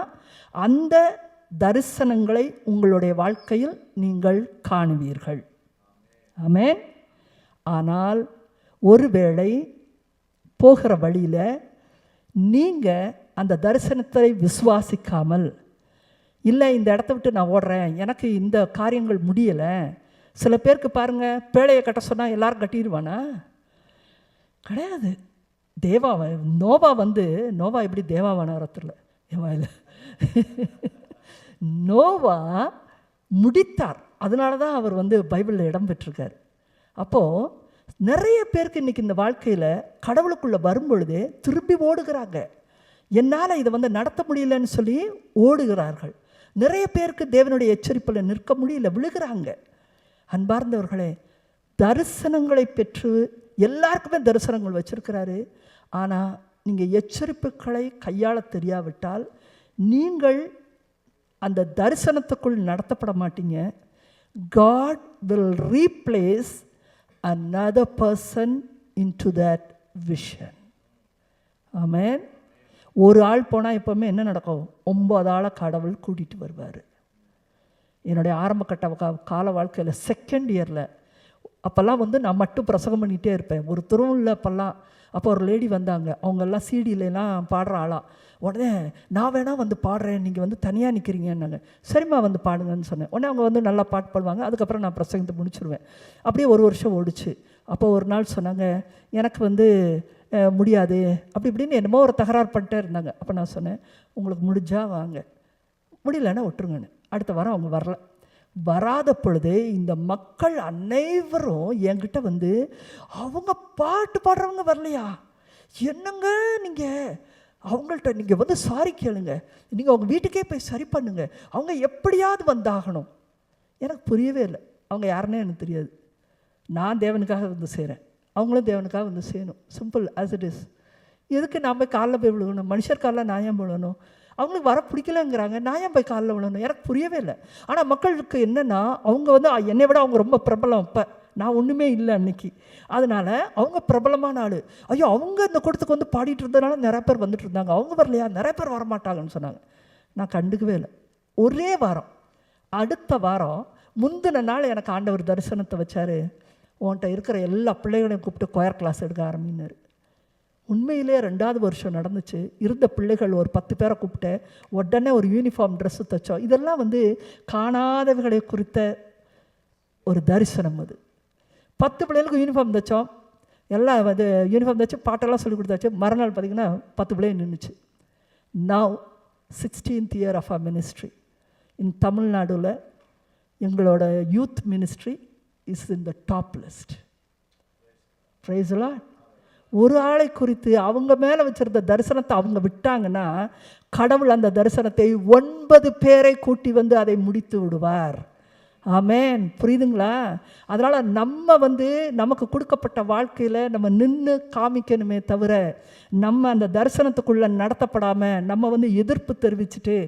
அந்த தரிசனங்களை உங்களுடைய வாழ்க்கையில் நீங்கள் காணுவீர்கள். ஆமென். ஆனால் ஒருவேளை போகிற வழியில் நீங்கள் அந்த தரிசனத்தை விசுவாசிக்காமல், இல்லை இந்த இடத்த விட்டு நான் ஓடுறேன், எனக்கு இந்த காரியங்கள் முடியலை. சில பேருக்கு பாருங்கள், பேழையை கட்ட சொன்னால் எல்லாரும் கட்டிடுவானா? கிடையாது. நோவா எப்படி தேவாவான வரத்துல ஏவாயில் நோவா முடித்தார். அதனால தான் அவர் பைபிளில் இடம் பெற்றிருக்கார். அப்போது நிறைய பேருக்கு இன்றைக்கி இந்த வாழ்க்கையில் கடவுளுக்குள்ளே வரும்பொழுதே திரும்பி ஓடுகிறாங்க. என்னால் இதை நடத்த முடியலன்னு சொல்லி ஓடுகிறார்கள். நிறைய பேருக்கு தேவனுடைய எச்சரிப்பில் நிற்க முடியல, விழுகிறாங்க. அன்பார்ந்தவர்களே, தரிசனங்களை பெற்று எல்லாருக்குமே தரிசனங்கள் வச்சிருக்கிறாரு. ஆனால் நீங்கள் எச்சரிப்புகளை கையாள தெரியாவிட்டால் நீங்கள் அந்த தரிசனத்துக்குள் நடத்தப்பட மாட்டீங்க. God will replace another person into that vision. ஆமென். ஒரு ஆள் போனால் எப்போவுமே என்ன நடக்கும்? 9 ஆளை கடவுள் கூட்டிகிட்டு வருவார். என்னுடைய ஆரம்ப கட்ட கால வாழ்க்கையில் 2nd இயரில் அப்போல்லாம் வந்து நான் மட்டும் பிரசங்கம் பண்ணிகிட்டே இருப்பேன். ஒரு துருவும் இல்லை அப்போல்லாம். அப்போ ஒரு லேடி வந்தாங்க, அவங்கெல்லாம் சிடியிலலாம் பாடுற ஆளா. உடனே நான் வேணால் வந்து பாடுறேன், நீங்கள் வந்து தனியாக நிற்கிறீங்கன்னாங்க. சரிம்மா வந்து பாடுங்கன்னு சொன்னேன். உடனே அவங்க வந்து நல்லா பாட்டு பாடுவாங்க. அதுக்கப்புறம் நான் பிரசங்கத்தை முடிச்சுடுவேன். அப்படியே ஒரு வருஷம் ஓடிச்சு. அப்போ ஒரு நாள் சொன்னாங்க, எனக்கு வந்து முடியாது அப்படி இப்படின்னு என்னமோ ஒரு தகராறு பண்ணிட்டே இருந்தாங்க. அப்போ நான் சொன்னேன், உங்களுக்கு முடிஞ்சால் வாங்க, முடியலன்னா விட்டுருங்கன்னு. அடுத்த வாரம் அவங்க வரல. வராத பொழுது இந்த மக்கள் அனைவரும் என்கிட்ட வந்து, அவங்க பாட்டு பாடுறவங்க வரலையா, என்னங்க நீங்கள் அவங்கள்ட்ட நீங்கள் வந்து சாரி கேளுங்க, நீங்கள் அவங்க வீட்டுக்கே போய் சரி பண்ணுங்க, அவங்க எப்படியாவது வந்தாகணும். எனக்கு புரியவே இல்லை. அவங்க யாருன்னே எனக்கு தெரியாது. நான் தேவனுக்காக வந்து செய்கிறேன், அவங்களும் தேவனுக்காக வந்து செய்யணும். Simple as it is. எதுக்கு நான் போய் காலில் போய் விழுகணும்? மனுஷர் காலில் நான் ஏன் விழணும்? அவங்களுக்கு வர பிடிக்கலங்கிறாங்க, நான் ஏன் போய் காலில் விழணும்? எனக்கு புரியவே இல்லை. ஆனால் மக்களுக்கு என்னென்னா, அவங்க வந்து என்னை விட அவங்க ரொம்ப பிரபலம். இப்போ நான் ஒன்றுமே இல்லை அன்னைக்கு. அதனால் அவங்க பிரபலமான ஆள். ஐயோ, அவங்க இந்த கூட்டத்துக்கு வந்து பாடிட்டு இருந்ததுனால நிறைய பேர் வந்துட்டு இருந்தாங்க, அவங்க வரலையா, நிறைய பேர் வரமாட்டாங்கன்னு சொன்னாங்க. நான் கண்டுக்கவே இல்லை. ஒரே வாரம், அடுத்த வாரம் முந்தின நாள் எனக்கு ஆண்டவர் தரிசனத்தை வச்சார். உன்கிட்ட இருக்கிற எல்லா பிள்ளைகளையும் கூப்பிட்டு கொயர் கிளாஸ் எடுக்க ஆரம்பினார். உண்மையிலே 2வது வருஷம் நடந்துச்சு. இருந்த பிள்ளைகள் ஒரு 10 பேரை கூப்பிட்டேன். உடனே ஒரு யூனிஃபார்ம் ட்ரெஸ்ஸு தைச்சோம். இதெல்லாம் வந்து காணாதவர்களை குறித்த ஒரு தரிசனம். அது 10 பிள்ளைகளுக்கு யூனிஃபார்ம் தைச்சோம். எல்லாம் வந்து யூனிஃபார்ம் தைச்சு பாட்டெல்லாம் சொல்லி கொடுத்தாச்சு. மறுநாள் பார்த்திங்கன்னா 10 பிள்ளைங்க நின்றுச்சு. Now 16th year of our ministry in தமிழ்நாடுல எங்களோட youth ministry is in the top list. Praise the Lord. ஒரு ஆளை குறித்து அவங்க மேலே வச்சிருந்த தரிசனத்தை அவங்க விட்டாங்கன்னா, கடவுள் அந்த தரிசனத்தை 9 பேரை கூட்டி வந்து அதை முடித்து விடுவார். ஆமேன். புரியுதுங்களா? அதனால் நம்ம வந்து நமக்கு கொடுக்கப்பட்ட வாழ்க்கையில் நம்ம நின்று காமிக்கணுமே தவிர, நம்ம அந்த தரிசனத்துக்குள்ளே நடத்தப்படாமல் நம்ம வந்து எதிர்ப்பு தெரிவிச்சுட்டு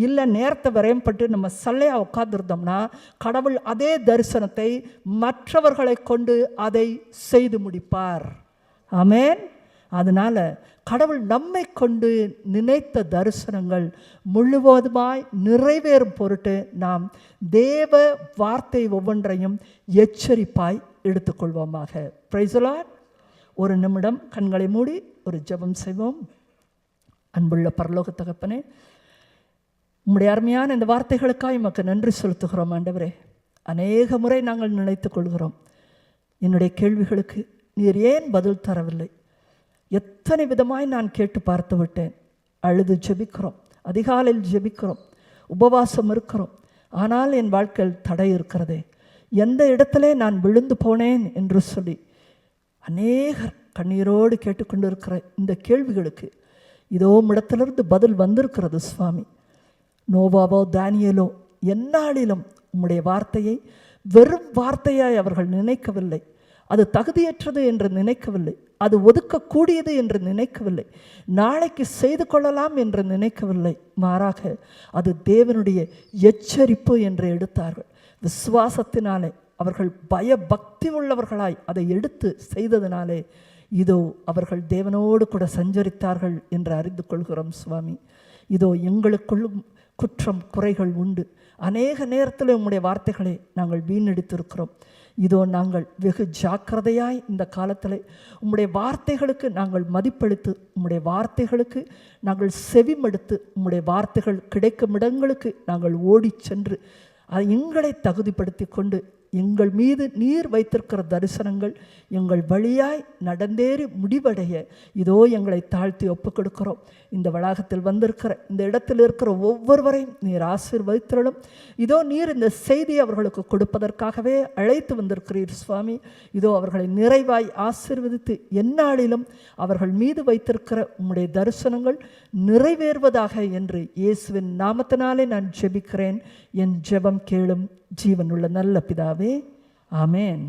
இல்லை நேரத்தை விரயம்பட்டு நம்ம சல்லையாக உட்காந்துருந்தோம்னா, கடவுள் அதே தரிசனத்தை மற்றவர்களை கொண்டு அதை செய்து முடிப்பார். ஆமேன். அதனால் கடவுள் நம்மை கொண்டு நினைத்த தரிசனங்கள் முழுவதுமாய் நிறைவேறும் பொருட்டு நாம் தேவ வார்த்தை ஒவ்வொன்றையும் எச்சரிப்பாய் எடுத்துக்கொள்வோமாக. Praise the Lord. ஒரு நிமிடம் கண்களை மூடி ஒரு ஜெபம் செய்வோம். அன்புள்ள பரலோக தகப்பனே, உம்முடைய அருமையான இந்த வார்த்தைகளுக்காக உமக்கு நன்றி செலுத்துகிறோம். ஆண்டவரே, அநேக முறை நாங்கள் நினைத்து கொள்கிறோம், என்னுடைய கேள்விகளுக்கு நீர் ஏன் பதில் தரவில்லை? எத்தனை விதமாய் நான் கேட்டு பார்த்து விட்டேன். அழுது ஜெபிக்கிறோம், அதிகாலையில் ஜெபிக்கிறோம், உபவாசம் இருக்கிறோம். ஆனால் என் வாழ்க்கையில் தடை இருக்கிறதே, எந்த இடத்துல நான் விழுந்து போனேன் என்று சொல்லி அநேகர் கண்ணீரோடு கேட்டுக்கொண்டு இருக்கிற இந்த கேள்விகளுக்கு இதோ இடத்திலிருந்து பதில் வந்திருக்கிறது சுவாமி. நோவாவோ தானியேலோ எந்நாளிலும் உம்முடைய வார்த்தையை வெறும் வார்த்தையாய் அவர்கள் நினைக்கவில்லை. அது தகுதியற்றது என்று நினைக்கவில்லை, அது ஒதுக்கக்கூடியது என்று நினைக்கவில்லை, நாளைக்கு செய்து கொள்ளலாம் என்று நினைக்கவில்லை. மாறாக அது தேவனுடைய எச்சரிப்பு என்று எடுத்தார்கள். விசுவாசத்தினாலே அவர்கள் பயபக்தி உள்ளவர்களாய் அதை எடுத்து செய்ததினாலே இதோ அவர்கள் தேவனோடு கூட சஞ்சரித்தார்கள் என்று அறிந்து கொள்கிறோம் சுவாமி. இதோ எங்களுக்குள்ளும் குற்றம் குறைகள் உண்டு. அநேக நேரத்தில் உம்முடைய வார்த்தைகளை நாங்கள் வீணடித்திருக்கிறோம். இதோ நாங்கள் வெகு ஜாக்கிரதையாய் இந்த காலத்தில் உம்முடைய வார்த்தைகளுக்கு நாங்கள் மதிப்பளித்து, உம்முடைய வார்த்தைகளுக்கு நாங்கள் செவிமடுத்து, உம்முடைய வார்த்தைகள் கிடைக்கும் இடங்களுக்கு நாங்கள் ஓடி சென்று அதை எங்களை தகுதிப்படுத்தி கொண்டு எங்கள் மீது நீர் வைத்திருக்கிற தரிசனங்கள் எங்கள் வழியாய் நடந்தேறி முடிவடைய இதோ எங்களை தாழ்த்தி ஒப்புக் கொடுக்கிறோம். இந்த வளாகத்தில் வந்திருக்கிற இந்த இடத்தில் இருக்கிற ஒவ்வொருவரையும் நீர் ஆசீர்வதித்தருளும். இதோ நீர் இந்த செய்தியை அவர்களுக்கு கொடுப்பதற்காகவே அழைத்து வந்திருக்கிறீர் சுவாமி. இதோ அவர்களை நிறைவாய் ஆசீர்வதித்து எந்நாளிலும் அவர்கள் மீது வைத்திருக்கிற உம்முடைய தரிசனங்கள் நிறைவேறுவதாக என்று இயேசுவின் நாமத்தினாலே நான் ஜெபிக்கிறேன். என் ஜெபம் கேளும் ஜீவனுள்ள நல்ல பிதாவே. ஆமேன்.